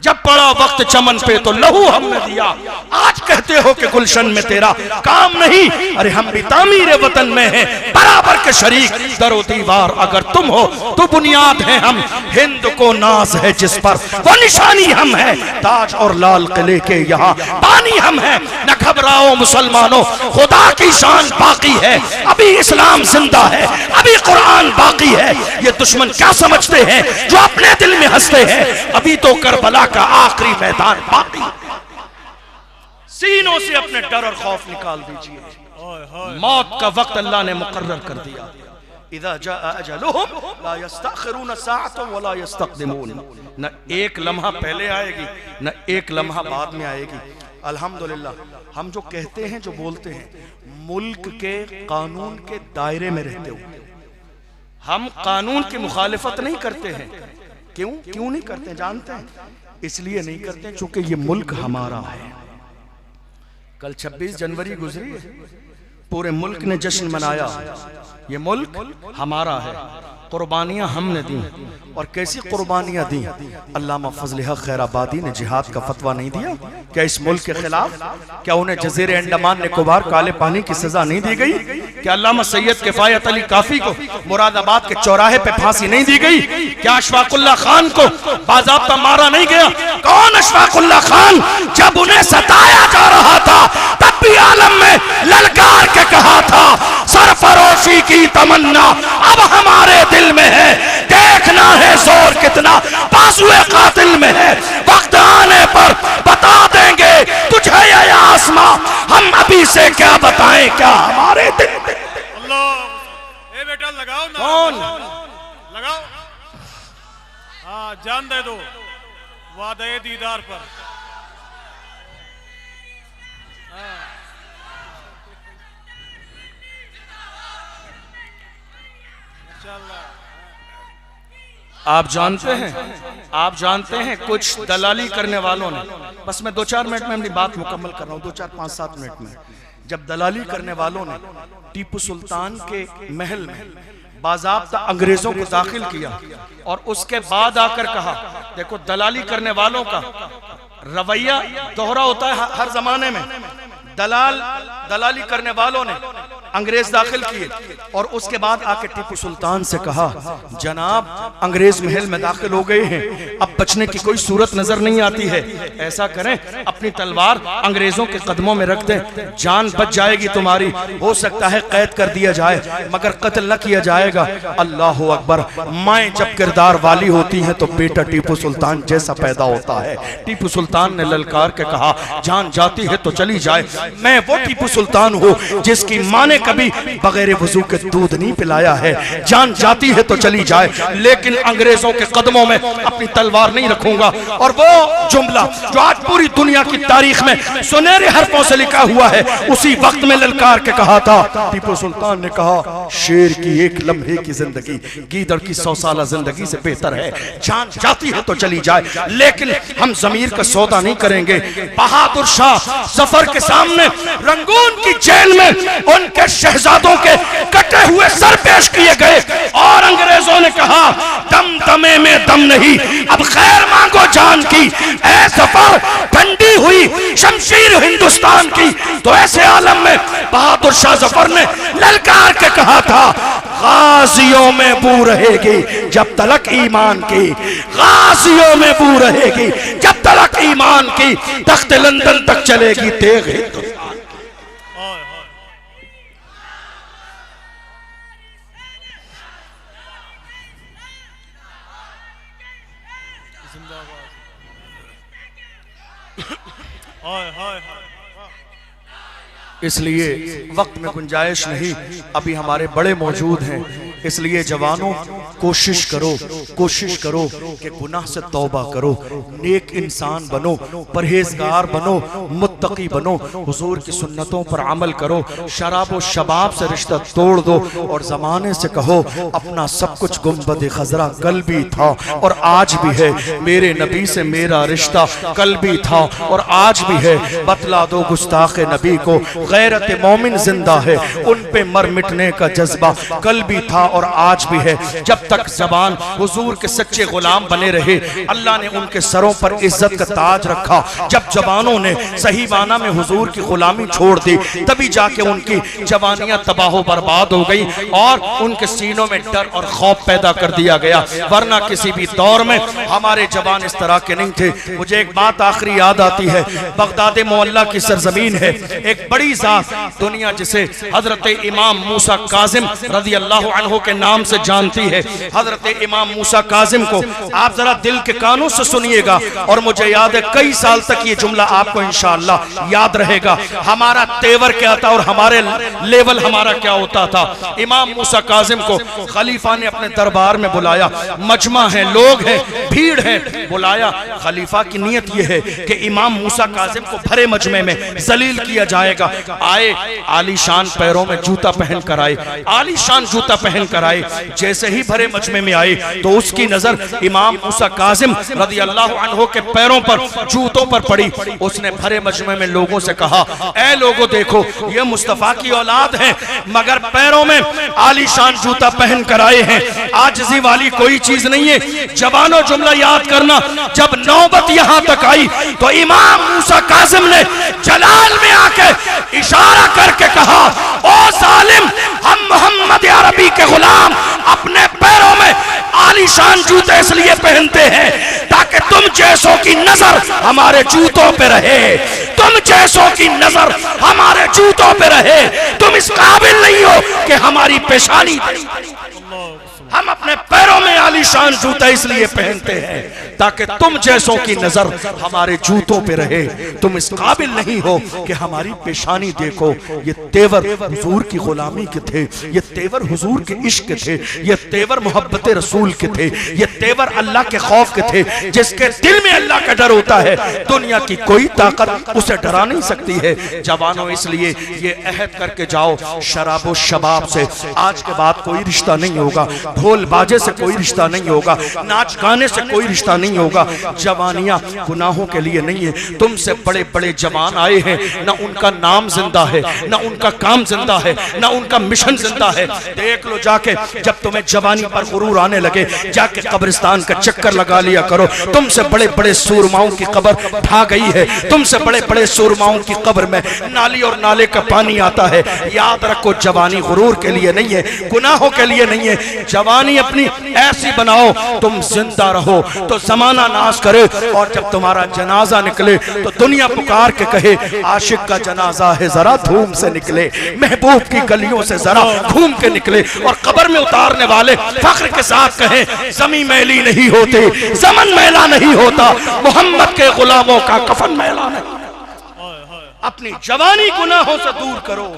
जब पड़ा वक्त चमन पे तो लहू हमने दिया। आज कहते हो कि गुलशन में तेरा काम नहीं, अरे हम भी तामीर वतन में हैं बराबर के शरीक। दरो दीवार अगर तुम हो तो बुनियाद है हम, हिंद को नाज है जिस पर वो निशानी हम है। ताज और लाल किले के यहाँ पानी हम है। न घबराओ मुसलमानों, खुदा की शान बाकी है। अभी इस्लाम जिंदा है, अभी कुरान बाकी है। ये दुश्मन क्या समझते हैं जो अपने दिल में हंसते हैं? अभी तो करबला का आखिरी मैदान बाकी। सीनों से अपने डर और खौफ निकाल दीजिए। मौत का वक्त अल्लाह ने मुकर्रर कर दिया। इज़ा जाअ अजलुहुम ला यस्तअखिरून साअतन वला यस्तक़दिमून। न एक लम्हा पहले आएगी, न एक लम्हा बाद में आएगी। अल्हम्दुलिल्लाह हम जो कहते हैं, जो बोलते हैं, मुल्क के कानून के दायरे में रहते हुए हम कानून की मुखालिफत नहीं करते हैं। क्यों नहीं करते जानते हैं? इसलिए नहीं करते चूंकि ये मुल्क हमारा है। कल 26 जनवरी गुजरी, पूरे मुल्क ने जश्न मनाया। ये मुल्क हमारा है, कुर्बानियां हमने दी। और कैसी कुर्बानियां दी? अल्लामा फजल हक खैराबादी ने जिहाद का फतवा नहीं दिया क्या इस मुल्क के खिलाफ? क्या उन्हें जजीरे अंडमान निकोबार काले पानी की सजा नहीं दी गई? क्या अल्लामा सैयद किफायत अली काफी को मुरादाबाद के चौराहे पे फांसी नहीं दी गई? क्या अशफाकुल्ला खान को बाज़ाब्ता मारा नहीं गया? कौन अशफाकुल्ला खान? जब उन्हें सताया जा रहा था तब भी आलम में ललकार के कहा था सरफरोशी की तमन्ना अब हमारे दिल में है। देखना है जोर कितना बाजुए कातिल में है। वक्त आने पर बता देंगे तुझे ये आसमां, हम अभी से क्या बताएं क्या हमारे दिल में। अल्लाह, ए बेटा लगाओ ना। कौन लगाओ? हाँ, जान दे दो वादे दीदार पर। आप जानते हैं कुछ दलाली करने वालों ने, बस मैं 2-4 मिनट में अपनी बात मुकम्मल कर रहा हूँ, 2-4, 5-7 मिनट में। जब दलाली करने वालों ने टीपू सुल्तान के महल में बाज़ाब्ता अंग्रेजों को दाखिल किया और उसके बाद आकर कहा, देखो दलाली करने वालों का रवैया दोहरा होता है हर जमाने में। दलाली करने वालों ने अंग्रेज दाखिल किए और उसके बाद आके टीपू सुल्तान से कहा, जनाब अंग्रेज महल में दाखिल हो गए हैं, अब बचने की कोई सूरत नजर नहीं आती है। ऐसा करें अपनी तलवार अंग्रेजों के कदमों में रख दें, जान बच जाएगी तुम्हारी। हो सकता है कैद कर दिया जाए मगर कत्ल न किया जाएगा। अल्लाह अकबर। माएँ जब किरदार वाली होती हैं तो बेटा टीपू सुल्तान जैसा पैदा होता है। टीपू सुल्तान ने ललकार के कहा, जान जाती है तो चली जाए। मैं वो टीपू सुल्तान हूँ जिसकी माँ ने कभी बगैर वजू के दूध नहीं पिलाया है। जान जाती है तो चली जाए लेकिन अंग्रेजों के कदमों में अपनी तलवार नहीं रखूंगा। और वो जुमला जो आज पूरी दुनिया की तारीख में सुनहरे हरफों से लिखा हुआ है, उसी वक्त में ललकार के कहा था। टीपू सुल्तान ने कहा, शेर की एक लम्हे की जिंदगी गीदड़ की 100 साल जिंदगी से बेहतर है। जान जाती है तो चली जाए लेकिन हम जमीर का सौदा नहीं करेंगे। बहादुर शाह जफर के सामने रंगून की जेल में उनके शहजादों के कटे हुए सर पेश किए गए और अंग्रेजों ने कहा, दम दमे में दम नहीं, अब खैर मांगो जान की। ऐ जफर ठंडी हुई शमशीर हिंदुस्तान की। तो ऐसे आलम में बहादुर शाह जफर ने ललकार के कहा था, गाजियों में बू रहेगी जब तलक ईमान की, गाजियों में बू रहेगी जब तलक ईमान की, तख्त लंदन तक चलेगी तेग हिंदुस्तान। इसलिए वक्त में गुंजाइश नहीं, अभी हमारे बड़े मौजूद हैं। इसलिए जवानों कोशिश करो कि गुनाह से तौबा करो, नेक इंसान बनो, परहेजगार बनो, मुत्तकी बनो, हुजूर की सुन्नतों पर अमल करो, शराब व शबाब से रिश्ता तोड़ दो और जमाने से कहो अपना सब कुछ गुंबद खजरा कल भी था और आज भी है, मेरे नबी से मेरा रिश्ता कल भी था और आज भी है। बतला दो गुस्ताखे नबी को गैरत मोमिन जिंदा है, उन पे मर मिटने का जज्बा कल भी था और आज भी है। जब तक ज़बान हुजूर के सच्चे गुलाम बने रहे, अल्लाह ने उनके सरों पर इज्जत का ताज रखा। जब जवानों ने सही माना में हुजूर की गुलामी छोड़ दी, तभी जाके उनकी जवानियां तबाह बर्बाद हो गई और उनके सीनों में डर और खौफ पैदा कर दिया गया। वरना किसी भी दौर में हमारे जवान इस तरह के नहीं थे। मुझे एक बात आखिरी याद आती है, बगदाद मोहल्ला की सरजमीन है, एक बड़ी जात दुनिया जिसे हजरत इमाम मूसा काजिम रज़ी अल्लाह अन्हु के नाम से जानती है। हजरत इमाम मूसा काजिम को आप जरा दिल के कानों से सुनिएगा और मुझे याद है कई साल तक ये जुमला आपको इंशाअल्लाह याद रहेगा। हमारा तेवर क्या था और हमारे लेवल हमारा क्या होता था। इमाम मूसा काजिम को खलीफा ने अपने दरबार में बुलाया, मजमा है, लोग हैं, भीड़ है, बुलाया। खलीफा की नियत यह है कि इमाम मूसा काजिम को भरे मजमे में जलील किया जाएगा। आए, आलीशान पैरों में जूता पहन कर आए, आलीशान जूता पहन कर आए। जैसे ही भरे मजमे में आए तो उसकी नजर इमाम मूसा काजिम रज़ी अल्लाह अन्हु के पैरों पर, जूतों पर पड़ी। उसने भरे मजमे में लोगों से कहा, ऐ लोगों देखो, ये मुस्तफा की औलाद है मगर पैरों में आलीशान जूता पहन कर आए हैं। आजिज़ी वाली कोई चीज नहीं है। जवानों जुमला याद करना, जब नौबत यहां तक आई तो इमाम मूसा काजिम ने जलाल में आके इशारा करके कहा, ओ जालिम, हम मोहम्मद अरबी के गुलाम अपने पैरों में आलीशान जूते इसलिए पहनते हैं ताकि तुम जैसों की नजर हमारे जूतों पे रहे, तुम जैसों की नजर हमारे जूतों पे रहे। तुम इस काबिल नहीं हो कि हमारी पेशानी, हम अपने पैरों में आलीशान जूता इसलिए पहनते हैं ताकि तुम जैसों की नजर हमारे जूतों पे रहे। तुम इस काबिल नहीं हो कि हमारी पेशानी देखो। ये तेवर हुजूर की गुलामी के थे, ये तेवर हुजूर के इश्क के थे, ये तेवर मोहब्बत रसूल के थे, ये तेवर अल्लाह के खौफ के थे। जिसके दिल में अल्लाह का डर होता है, दुनिया की कोई ताकत उसे डरा नहीं सकती है। जवानों, इसलिए ये अहद करके जाओ, शराबो शबाब से आज के बाद कोई रिश्ता नहीं होगा, ढोल बाजे से कोई रिश्ता नहीं होगा, नाच गाने से कोई रिश्ता नहीं होगा। जवानियां गुनाहों के लिए नहीं है। तुमसे बड़े बड़े जवान आए हैं, ना उनका नाम जिंदा है, ना उनका काम जिंदा है, ना उनका मिशन जिंदा है। देख लो जाके, जब तुम्हें जवानी पर गुरूर आने लगे, जाके कब्रिस्तान का चक्कर लगा लिया करो। तुमसे बड़े बड़े सूरमाओं की कब्र ढा गई है, तुमसे बड़े बड़े सूरमाओं की कब्र में नाली और नाले का पानी आता है। याद रखो, जवानी गुरूर के लिए नहीं है, गुनाहों के लिए नहीं है। जवानी अपनी ऐसी बनाओ तुम जिंदा रहो तो जमाना नाश करे, और जब तुम्हारा जनाजा निकले तो दुनिया पुकार के कहे, आशिक का जनाजा है जरा धूम से निकले, महबूब की गलियों से जरा घूम के निकले। और कब्र में उतारने वाले फख्र के साथ कहे, जमीन मैली नहीं होती, ज़मन मैला नहीं होता, मोहम्मद के गुलामों का कफन मैला नहीं। अपनी जवानी गुनाहों से दूर करो।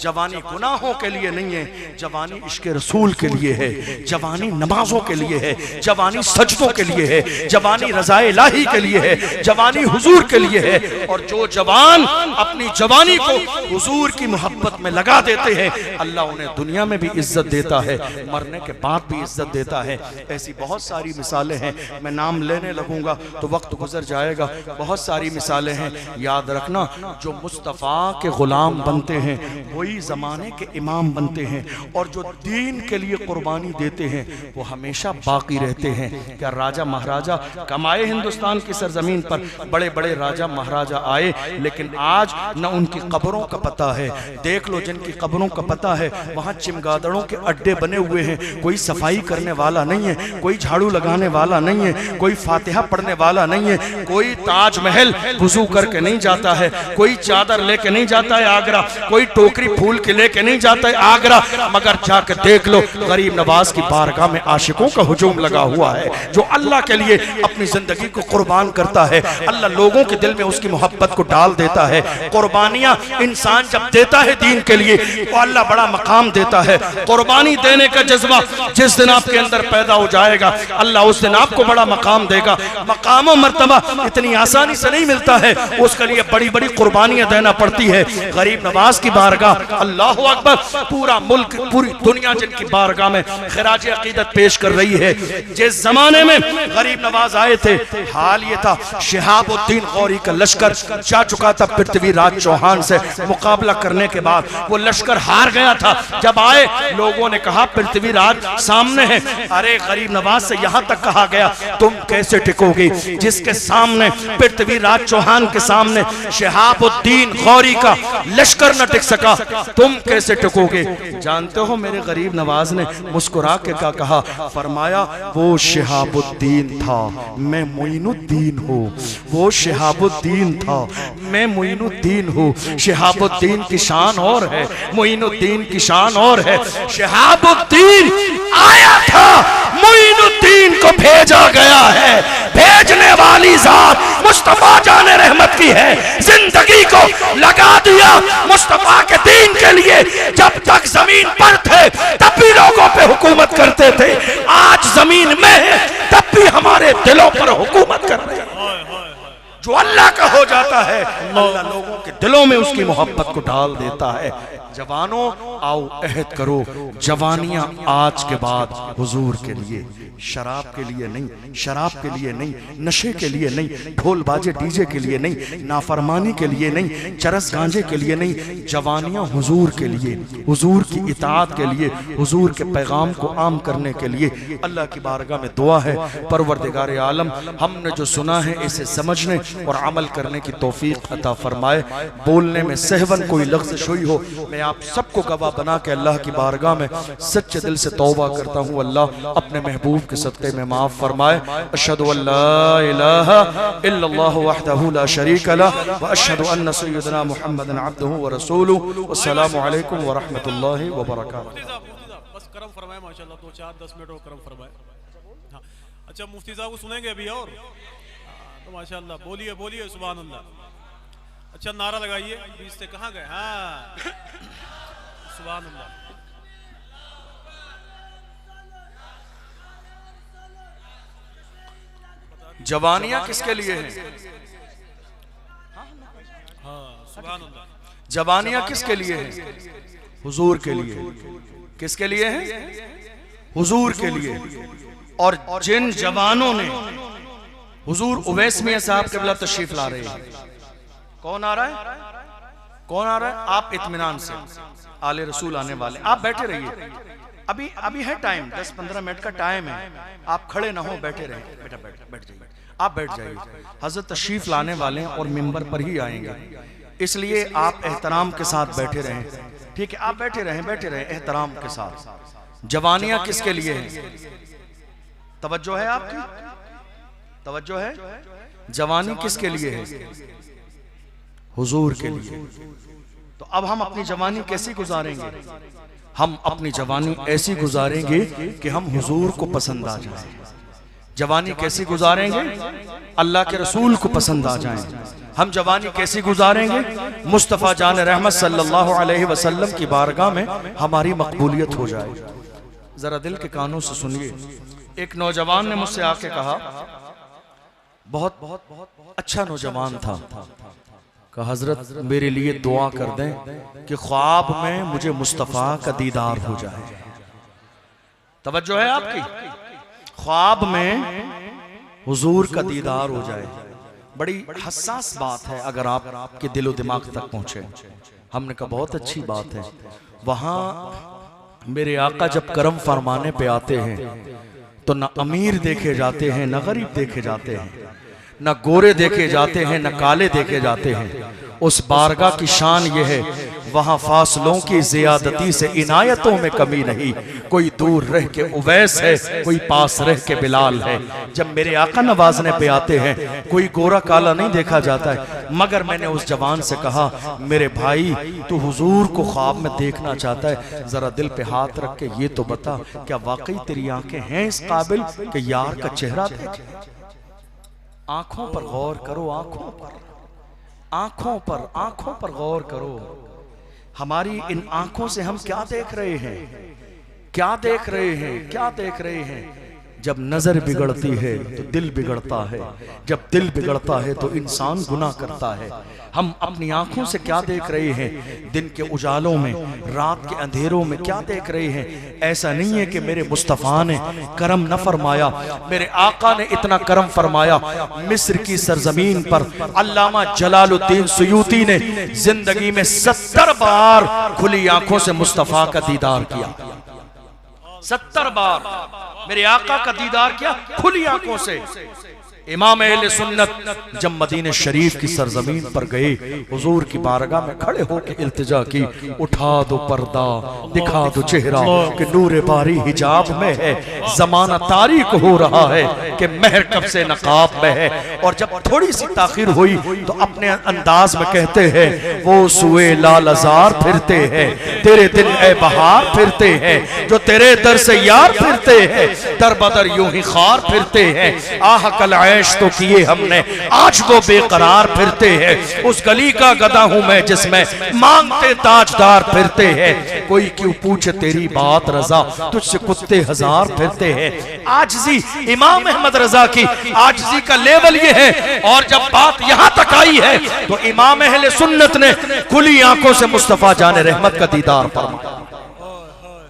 जवानी गुनाहों के लिए नहीं है, जवानी इश्क रसूल के लिए है, जवानी नमाजों के लिए है, जवानी सजदों के लिए है, जवानी रज़ाए इलाही के लिए है, जवानी हुजूर के लिए है। और जो जवान अपनी जवानी को हुजूर की मोहब्बत में लगा देते हैं, अल्लाह उन्हें दुनिया में भी इज्जत देता है, मरने के बाद भी इज्जत देता है। ऐसी बहुत सारी मिसालें हैं, मैं नाम लेने लगूंगा तो वक्त गुजर जाएगा। बहुत सारी मिसालें हैं। याद रखना, जो मुस्तफ़ा के गुलाम बनते हैं वही जमाने के इमाम बनते हैं, और जो दीन के लिए कुर्बानी देते हैं वो हमेशा बाकी रहते हैं। क्या राजा महाराजा कमाए हिंदुस्तान की सरजमीन पर, बड़े बड़े राजा महाराजा आए, लेकिन आज न उनकी कब्रों का पता है। देख लो, जिनकी कब्रों का पता है वहां चिमगादड़ों के अड्डे बने हुए हैं, कोई सफाई करने वाला नहीं है, कोई झाड़ू लगाने वाला नहीं है, कोई फातिहा पढ़ने वाला नहीं है, कोई ताजमहल वुजू करके नहीं जाता है, कोई चादर लेके नहीं जाता है आगरा, कोई टोकरी फूल के लेके नहीं जाता है आगरा। मगर जाकर देख लो, गरीब नवाज की बारगाह में आशिकों का हुजूम लगा हुआ है। जो अल्लाह के लिए अपनी जिंदगी को कुर्बान करता है, अल्लाह लोगों के दिल में उसकी मोहब्बत को डाल देता है। कुर्बानियां इंसान जब देता है दीन के लिए तो अल्लाह बड़ा मकाम देता है। कुर्बानी देने का जज्बा जिस दिन आपके अंदर पैदा हो जाएगा, अल्लाह उस दिन आपको बड़ा मकाम देगा। मकाम और मर्तबा इतनी आसानी से नहीं मिलता है, उसके लिए बड़ी बड़ी कुर्बानियां देना पड़ती है। गरीब नवाज की बारगाह, अल्लाह अकबर, पूरा मुल्क, पूरी दुनिया जिनकी बारगाह में खिराज अकीदत पेश कर रही है। जिस जमाने में गरीब नवाज आए थे, हाल ये था, शिहाबुद्दीन गौरी का लश्कर जा चुका था पृथ्वीराज चौहान से। मुकाबला करने के बाद वो लश्कर हार गया था। जब आए लोगों ने कहा पृथ्वीराज सामने है। अरे गरीब नवाज से यहाँ तक कहा गया तुम कैसे टिकोगे जिसके सामने पृथ्वीराज चौहान के सामने शिहाबुद्दीन गौरी का लश्कर न टिक सका, तुम कैसे टिकोगे? जानते हो मेरे गरीब नवाज ने मुस्कुरा के क्या कहा? फरमाया वो शिहाबुद्दीन था, मैं मोइनुद्दीन हूँ। वो शिहाबुद्दीन था, मैं मोइनुद्दीन हूँ। शिहाबुद्दीन की शान और है, मोइनुद्दीन की शान और है। शिहाबुद्दीन आया था, मोइनुद्दीन को भेजा गया है। भेजने वाली जात मुस्तफा जाने रहमत की है। जिंदगी को लगा दिया मुस्तफा के दीन के लिए। जब तक जमीन पर थे तब भी लोगों पे हुकूमत करते थे, आज जमीन में है तब भी हमारे दिलों पर हुकूमत कर रहे हैं। जो अल्लाह का हो जाता है अल्लाह लोगों के दिलों में उसकी मोहब्बत को डाल देता है। जवानों आओ अहद करो, जवानियां आज के बाद हुजूर के लिए, शराब के लिए नहीं, शराब के लिए नहीं, नशे के लिए नहीं, ढोल बाजे डीजे के लिए नहीं, नाफरमानी के लिए नहीं, चरस गांजे के लिए नहीं। जवानियां हुजूर के लिए, हुजूर की इताअत के लिए, हुजूर के पैगाम को आम करने के लिए। अल्लाह की बारगाह में दुआ है परवरदिगार आलम हमने जो सुना है इसे समझने और अमल करने की तौफीक अता फरमाए। बोलने में सहवन कोई लफ्ज़ हुई हो, मैं आप सबको गवाह बना के अल्लाह की बारगाह में सच्चे दिल से तौबा करता हूँ। अल्लाह अपने महबूब के सदक़े में माफ़ फरमाए। अशहदु अल्ला इलाहा इल्लल्लाहु वहदहु ला शरीका लह व अशहदु अन्न सय्यदना मुहम्मदन अब्दुहु व रसूलुहु। अस्सलामु अलैकुम व रहमतुल्लाहि व बरकातुहू। बस करम फरमाए माशाल्लाह, 2-4-10 मिनट और करम फरमाए। हाँ, अच्छा मुफ्ती साहब को सुनेंगे अभी और तो माशाल्लाह बोलिए बोलिए सुभान अल्लाह। अच्छा नारा लगाइए, बीच से कहाँ गए? हाँ सुभान अल्लाह। जवानियां किसके लिए हैं? हाँ सुभान अल्लाह। जवानियां किसके लिए हैं? हुजूर के लिए। किसके लिए हैं? हुजूर के लिए। और जिन जवानों ने हुजूर उवैस मियां साहब क़िबला तशरीफ ला रहे हैं। कौन आ रहा है? कौन आ रहा है? आप इत्मीनान से, आले रसूल आने वाले, आप बैठे रहिए। अभी अभी है टाइम, 10-15 मिनट का टाइम है। आप खड़े ना हो, बैठे रहे। बेटा बैठ जाइए, आप बैठ जाइए। हजरत तशरीफ लाने वाले हैं और मिंबर पर ही आएंगे, इसलिए आप एहतराम के साथ बैठे रहें। ठीक है, आप बैठे रहें एहतराम के साथ। जवानियां किसके लिए हैं? तवज्जो है आपकी? तवज्जो है? जवानी किसके लिए है? हुजूर के लिए। तो अब हम अपनी जवानी कैसी गुजारेंगे? हम अपनी जवानी ऐसी गुजारेंगे कि हम हुजूर को पसंद आ जाएं। जवानी कैसी गुजारेंगे? अल्लाह के रसूल को पसंद आ जाएं। हम जवानी कैसी गुजारेंगे? मुस्तफ़ा जान रहमत सल्लल्लाहु अलैहि वसल्लम की बारगाह में हमारी मकबूलियत हो जाए। जरा दिल के कानों से सुनिए। एक नौजवान ने मुझसे आके कहा, बहुत अच्छा नौजवान था, कहा हजरत मेरे लिए दुआ कर दें कि ख्वाब में मुझे मुस्तफ़ा का दीदार हो जाए। तवज्जो है आपकी? ख्वाब में हुजूर का दीदार हो जाए। बड़ी हसास बात है अगर आपके दिलो दिमाग तक पहुंचे। हमने कहा बहुत अच्छी बात है। वहां मेरे आका जब करम फरमाने पे आते हैं तो न अमीर देखे जाते हैं, न गरीब देखे जाते हैं, न गोरे देखे जाते हैं, न काले देखे जाते हैं। उस बारगाह की शान ये है, वहाँ फासलों की ज़ियादती से इनायतों में कमी नहीं। कोई दूर रह के उवैस है, कोई पास रह के बिलाल है। जब मेरे आका नवाजने पे आते हैं कोई गोरा काला नहीं देखा जाता है। मगर मैंने उस जवान से कहा, मेरे भाई तू हुजूर को ख्वाब में देखना चाहता है, जरा दिल पे हाथ रख के ये तो बता, क्या वाकई तेरी आंखें हैं इस काबिल कि यार का चेहरा देखे? आंखों पर गौर करो, आंखों पर गौर करो। हमारी इन आंखों से हम क्या देख रहे हैं? क्या देख रहे हैं? जब नजर बिगड़ती है तो दिल बिगड़ता है, जब दिल बिगड़ता है तो इंसान गुनाह करता है। हम अपनी आंखों से क्या देख रहे हैं, दिन के उजालों में, रात के अंधेरों में क्या देख रहे हैं। ऐसा नहीं है कि मेरे मुस्तफ़ा ने करम न फरमाया, मेरे आका ने इतना करम फरमाया। मिस्र की सरजमीन पर अल्लामा जलालुद्दीन सुयूती ने जिंदगी में 70 बार खुली आंखों से मुस्तफ़ा का दीदार किया। 70 बार मेरे आका का दीदार किया खुली आंखों से। इमाम अहले सुन्नत जब मदीने शरीफ की सरजमीन पर गए, हुजूर की बारगाह में खड़े होकर इल्तिजा की, उठा दो पर्दा, दिखा दो चेहरा कि नूरे बारी हिजाब में है, जमाना तारीक हो रहा है कि महर कब से नकाब में है। और जब थोड़ी सी ताखिर हुई तो अपने अंदाज में कहते हैं, वो सुए लालजार फिरते हैं, तेरे दिन ए बहार फिरते हैं, जो तेरे दर से यार फिरते हैं, दर बदर यूं ही खार फिरते हैं। आह कल तो किए हमने, आज वो बेकरार फिरते हैं। उस गली का गधा हूं मैं जिसमें मांगते ताजदार फिरते हैं। कोई क्यों पूछे तेरी बात रजा, तुझसे कुत्ते हजार फिरते हैं। आजजी इमाम अहमद रजा की आजजी का लेवल ये है। और जब बात यहां तक आई है तो इमाम अहले सुन्नत ने खुली आंखों से मुस्तफा जाने रहमत का दीदार फरमाया।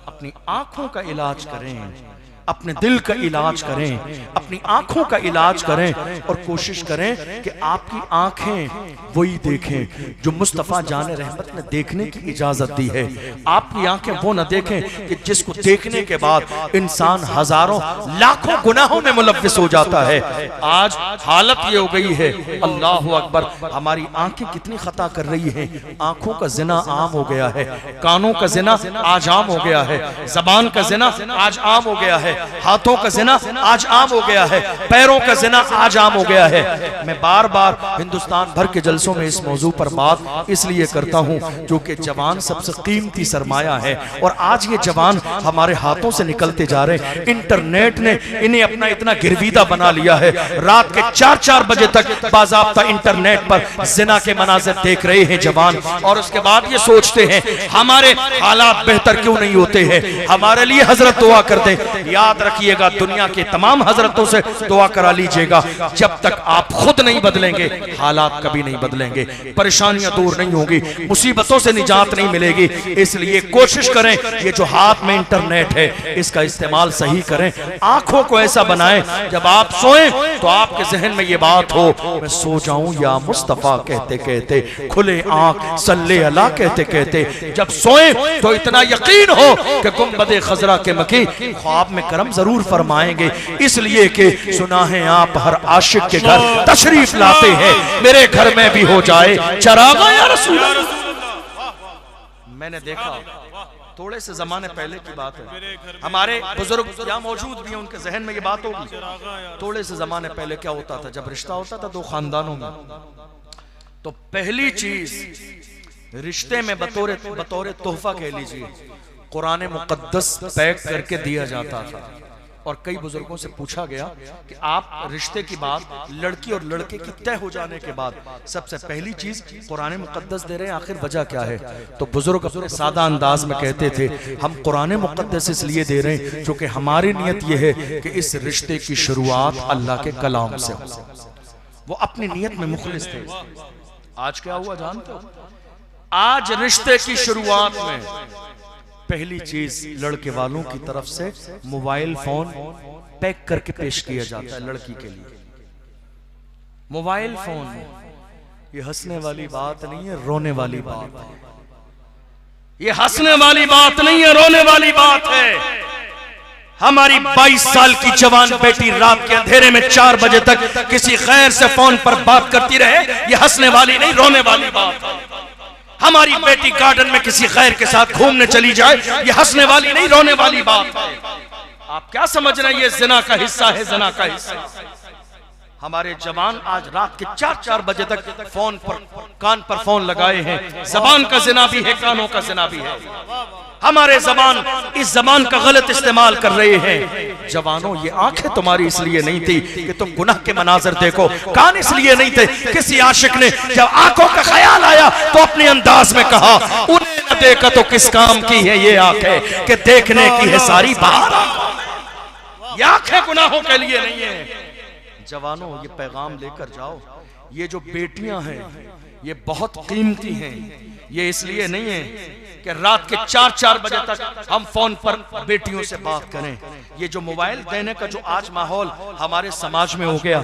अपनी आंखों का इलाज करें, अपने दिल का इलाज करें, अपनी आंखों का इलाज करें और कोशिश करें कि आपकी आंखें वही देखें जो मुस्तफ़ा जाने रहमत ने देखने की इजाजत दी है। आपकी आंखें वो न देखें कि जिसको देखने के बाद इंसान हजारों लाखों गुनाहों में मुलव्विस हो जाता है। आज हालत ये हो गई है, अल्लाह अकबर, हमारी आंखें कितनी खता कर रही हैं। आंखों का जिना आम हो गया है, कानों का जिना आज आम हो गया है, जबान का जिना आज आम हो गया है, हाथों का जिना आज आम हो गया है, पैरों का जिना आज आम हो गया है। मैं बार बार हिंदुस्तान भर के जलसों में इस मौजू पर बात इसलिए करता हूं जो कि जवान सबसे कीमती सरमाया है और आज ये जवान हमारे हाथों से निकलते जा रहे हैं। इंटरनेट ने इन्हें अपना इतना गिरवीदा बना लिया है, रात के 4-4 बजे तक बाज़ाब्ता इंटरनेट पर जिना के मनाज़िर देख रहे हैं जवान। और उसके बाद ये सोचते हैं हमारे हालात बेहतर क्यों नहीं होते हैं, हमारे लिए हजरत दुआ कर दे। याद रखिएगा, दुनिया के तमाम हजरतों से दुआ करा लीजिएगा, जब तक आप खुद नहीं बदलेंगे हालात कभी नहीं बदलेंगे, परेशानियां दूर नहीं होंगी, मुसीबतों से निजात नहीं मिलेगी। इसलिए कोशिश करें ये जो हाथ में इंटरनेट है इसका इस्तेमाल सही करें। आंखों को ऐसा बनाएं जब आप सोएं तो आपके जहन में ये बात हो, मैं सो जाऊं या मुस्तफा कहते कहते, खुले आंख सल्ले अला कहते कहते जब सोएं तो इतना यकीन हो कि गुंबदे खजरा के मकी ख्वाब में करम जरूर फरमाएंगे। इसलिए कि सुना है आप हर आशिक के घर तशरीफ लाते हैं, मेरे घर में भी हो जाए चरागा या रसूल। मैंने देखा थोड़े से जमाने पहले की बात है, हमारे बुजुर्ग यहाँ मौजूद भी हैं, उनके जहन में ये बात होगी। थोड़े से जमाने पहले क्या होता था, जब रिश्ता होता था दो खानदानों में, तो पहली चीज रिश्ते में बतौर तोहफा कह लीजिए कुरान मुकद्दस पैक करके दिया जाता था। और कई बुजुर्गों से पूछा गया कि आप रिश्ते की बात लड़की और लड़के की तय हो जाने के बाद सबसे पहली चीज कुरान मुकद्दस दे रहे हैं, आखिर वजह क्या है? तो बुजुर्ग अपने सादा अंदाज में कहते थे, हम कुरान मुकद्दस इसलिए दे रहे हैं क्योंकि हमारी नियत यह है कि इस रिश्ते की शुरुआत अल्लाह के कलाम से हो। वो अपनी नियत में मुखलिस थे। आज क्या हुआ जानते हो? आज रिश्ते की शुरुआत में पहली चीज लड़के वालों की तरफ से मोबाइल फोन पैक करके पेश किया जाता है लड़की के लिए। मोबाइल फोन, ये हंसने वाली बात नहीं है, रोने वाली बात है। ये हंसने वाली बात नहीं है, रोने वाली बात है। हमारी 22 साल की जवान बेटी रात के अंधेरे में 4 बजे तक किसी गैर से फोन पर बात करती रहे, ये हंसने वाली नहीं, रोने वाली बात है। हमारी बेटी गार्डन में किसी गैर के साथ घूमने चली जाए, ये हंसने वाली नहीं, रोने वाली बात है। आप क्या समझ रहे हैं ये ज़िना का हिस्सा है, ज़िना का हिस्सा। हमारे जवान आज रात के 4-4 बजे तक फोन पर कान पर फोन लगाए हैं। जबान का ज़िना भी है, कानों का ज़िना भी है। हमारे जबान इस जबान का गलत इस्तेमाल कर रहे हैं। जवानों, ये आंखें तुम्हारी इसलिए नहीं थी कि तुम गुनाह के मनाजर देखो, कान इसलिए नहीं थे। किसी आशिक ने जब आंखों का ख्याल आया तो अपने अंदाज में कहा, उन्हें न देखा तो किस काम की है ये आंखें कि देखने की है सारी बात। ये आंखें गुनाहों के लिए नहीं है। जवानों, ये पैगाम लेकर जाओ, ये जो बेटियां हैं ये बहुत कीमती हैं। ये इसलिए नहीं है कि रात के 4-4 बजे तक हम फोन पर बेटियों से बात करें। ये जो मोबाइल देने का जो आज माहौल हमारे समाज में हो गया,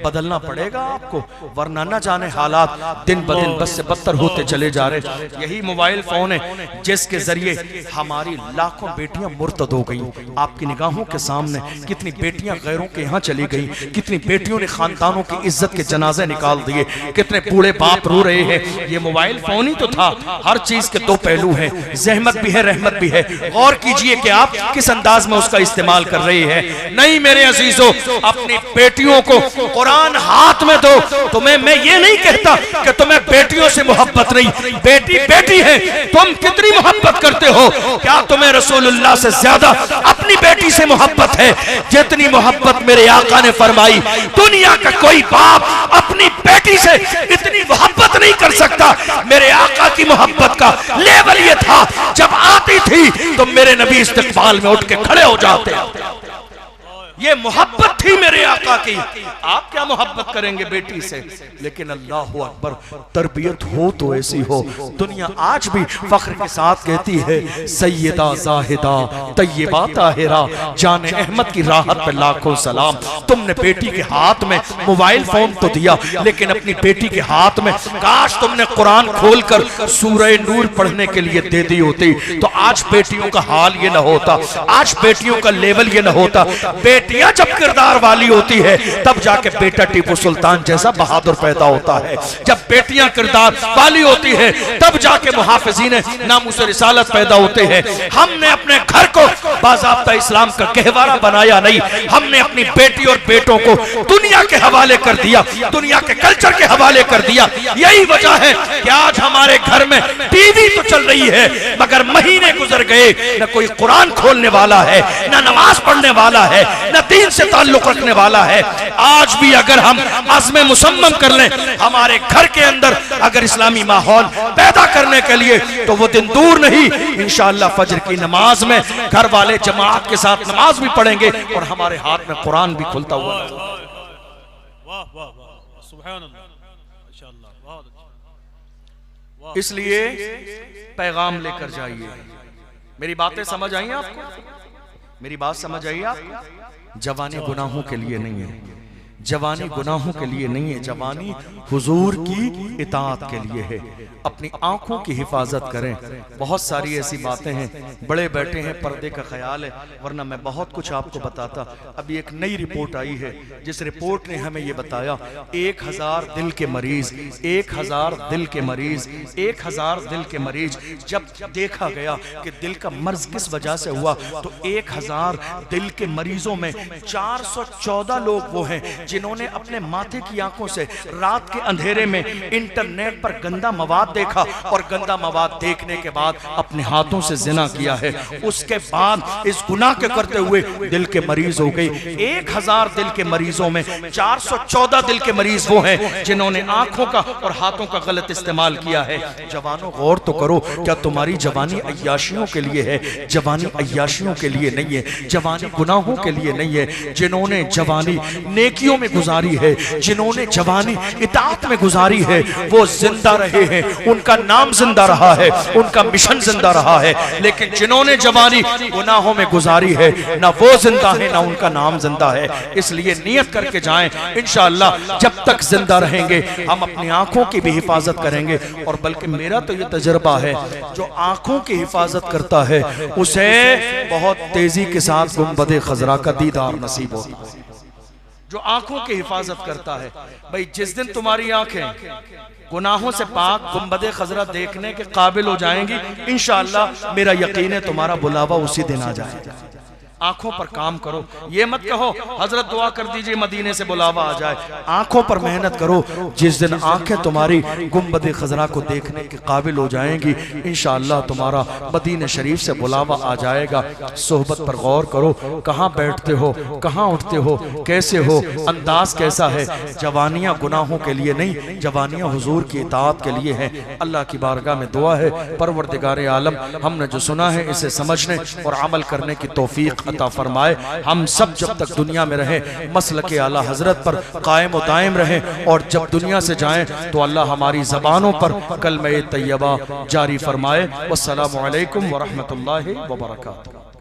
बदलना पड़ेगा आपको, वरना न जाने हालात दिन ब दिन बस से बदतर होते चले जा रहे। यही मोबाइल फोन है जिसके जरिए हमारी लाखों बेटियां मुर्तद हो गई। आपकी निगाहों के सामने कितनी बेटियां गैरों के यहाँ चली गई, कितनी बेटियों ने खानदानों की इज्जत के जनाजे निकाल दिए, कितने बूढ़े बाप रो रहे हैं। ये मोबाइल फोन ही तो था। हर चीज के दो पहलू हैं, ज़हमत भी है, रहमत भी है। गौर कीजिए कि आप किस अंदाज में उसका इस्तेमाल कर रहे हैं। नहीं मेरे अजीजों, अपनी बेटियों को कुरान हाथ में दो। तुम्हें मैं ये नहीं कहता कि तुम्हें बेटियों से मोहब्बत नहीं, बेटी बेटी है। तुम कितनी मोहब्बत करते हो? क्या तुम्हें रसूलुल्लाह से ज्यादा अपनी बेटी से मोहब्बत है? जितनी मोहब्बत मेरे आका ने फरमाई, दुनिया का कोई बाप अपनी बेटी से इतनी मोहब्बत नहीं कर सकता। मेरे आका की मोहब्बत का लेवल ये था, जब आती थी तो मेरे नबी इस्तिकबाल में उठ के खड़े हो जाते। ये मोहब्बत थी मेरे आका की। आप क्या मोहब्बत करेंगे बेटी से? लेकिन अल्लाह अकबर, तरबियत हो तो ऐसी हो। दुनिया आज भी फख्र के साथ कहती है, सैयदा जाहिदा तैयबा ताहिरा जाने अहमद की राहत पे लाखों सलाम। तुमने बेटी के हाथ में मोबाइल फोन तो दिया, लेकिन अपनी बेटी के हाथ में काश तुमने कुरान खोलकर सूरह नूर पढ़ने के लिए दे दी होती, तो आज बेटियों का हाल ये न होता, आज बेटियों का लेवल ये न होता। बेटियां जब किरदार वाली होती है, तब जाके बेटा टीपू सुल्तान जैसा बहादुर पैदा होता है। जब बेटियां किरदार वाली होती है, तब जाके मुहाफिजीन नामुस रिसालत पैदा होते हैं। हमने अपने घर को बाज़ाब्ता इस्लाम का गहवारा बनाया नहीं, हमने अपनी बेटी और बेटों को दुनिया के हवाले कर दिया, दुनिया के कल्चर के हवाले कर दिया। यही वजह है कि आज हमारे घर में टीवी तो चल रही है, मगर महीने गुजर गए, न कोई कुरान खोलने वाला है, न नमाज पढ़ने वाला है, न दीन से ताल्लुक रखने वाला है। आज भी अगर हम अज़्म मुसम्मम कर लें हमारे घर के अंदर अगर इस्लामी माहौल पैदा करने के लिए, तो वो दिन दूर नहीं, इंशाअल्लाह फजर की नमाज में घर वाले जमात के साथ नमाज भी पढ़ेंगे और हमारे हाथ में कुरान भी खुलता हुआ। इसलिए पैगाम लेकर जाइए। मेरी बातें समझ आई आपको? मेरी बात समझ आई आपको? जवानी गुनाहों के लिए नहीं है, जवानी गुनाहों के लिए नहीं है, जवानी हुजूर की इताअत के लिए है। अपनी आंखों की हिफाजत करें। बहुत सारी ऐसी बातें हैं, बड़े बैठे हैं, पर्दे का ख्याल है, वरना मैं बहुत कुछ आपको बताता। अभी एक नई रिपोर्ट आई है, जिस रिपोर्ट ने हमें ये बताया 1000 दिल के मरीज, 1000 दिल के मरीज, 1000 दिल के मरीज जब देखा गया कि दिल का मर्ज किस वजह से हुआ, तो 1000 दिल के मरीजों में 414 लोग वो हैं जिन्होंने अपने माथे की आंखों से रात के अंधेरे में इंटरनेट पर गंदा मवाद देखा और गंदा मवाद देखने के बाद अपने हाथों से जिना किया है। उसके बाद इस गुनाह के करते हुए दिल के मरीज हो गए। 1000 दिल के मरीजों में 414 दिल के मरीज वो हैं जिन्होंने आंखों का और हाथों का गलत इस्तेमाल किया है। जवानों गौर तो करो, क्या तुम्हारी जवानी अय्याशियों के लिए है? जवानी अय्याशियों के लिए नहीं है, जवानी गुनाहों के लिए नहीं है। जिन्होंने जवानी नेकियों में गुजारी है, जिन्होंने जवानी इताअत में गुजारी है, वो जिंदा रहे हैं, उनका नाम जिंदा रहा है, उनका मिशन जिंदा रहा है। लेकिन जिन्होंने जवानी गुनाहों में गुजारी है, ना वो जिंदा है ना उनका नाम जिंदा है। इसलिए नियत करके जाएं, इंशाअल्लाह जब तक जिंदा रहेंगे हम अपनी आंखों की भी हिफाजत करेंगे। और बल्कि मेरा तो ये तजर्बा है, जो आंखों की हिफाजत करता है उसे बहुत तेजी के साथ गुंबद खजरा का दीदार नसीब होता है। जो आंखों की हिफाजत करता है, भाई जिस दिन तुम्हारी आंखें गुनाहों से पाक गुंबद खजरा देखने के काबिल हो जाएंगी, इंशाअल्लाह मेरा यकीन है तुम्हारा बुलावा उसी दिन आ जाएगा। आंखों पर काम करो, ये मत कहो हजरत दुआ कर दीजिए मदीने से बुलावा आ जाए। आंखों पर मेहनत करो, जिस दिन आंखें तुम्हारी गुंबद खजरा को देखने के काबिल हो जाएंगी, इंशाअल्लाह तुम्हारा मदीने शरीफ से बुलावा आ जाएगा। सोहबत पर गौर करो, कहाँ बैठते हो, कहाँ उठते हो, कैसे हो, अंदाज कैसा है। जवानियाँ गुनाहों के लिए नहीं, जवानियाँ हुजूर की इताअत के लिए हैं। अल्लाह की बारगाह में दुआ है, परवरदिगार आलम हमने जो सुना है इसे समझने और अमल करने की तौफीक अता फरमाए। हम सब जब तक दुनिया में रहे मसलक आला हजरत पर कायम व दायम रहे, और जब दुनिया से जाएं तो अल्लाह हमारी ज़बानों पर कलमे तैयबा जारी फरमाए। वस्सलामु अलैकुम व रहमतुल्लाहि व बरकातुहू।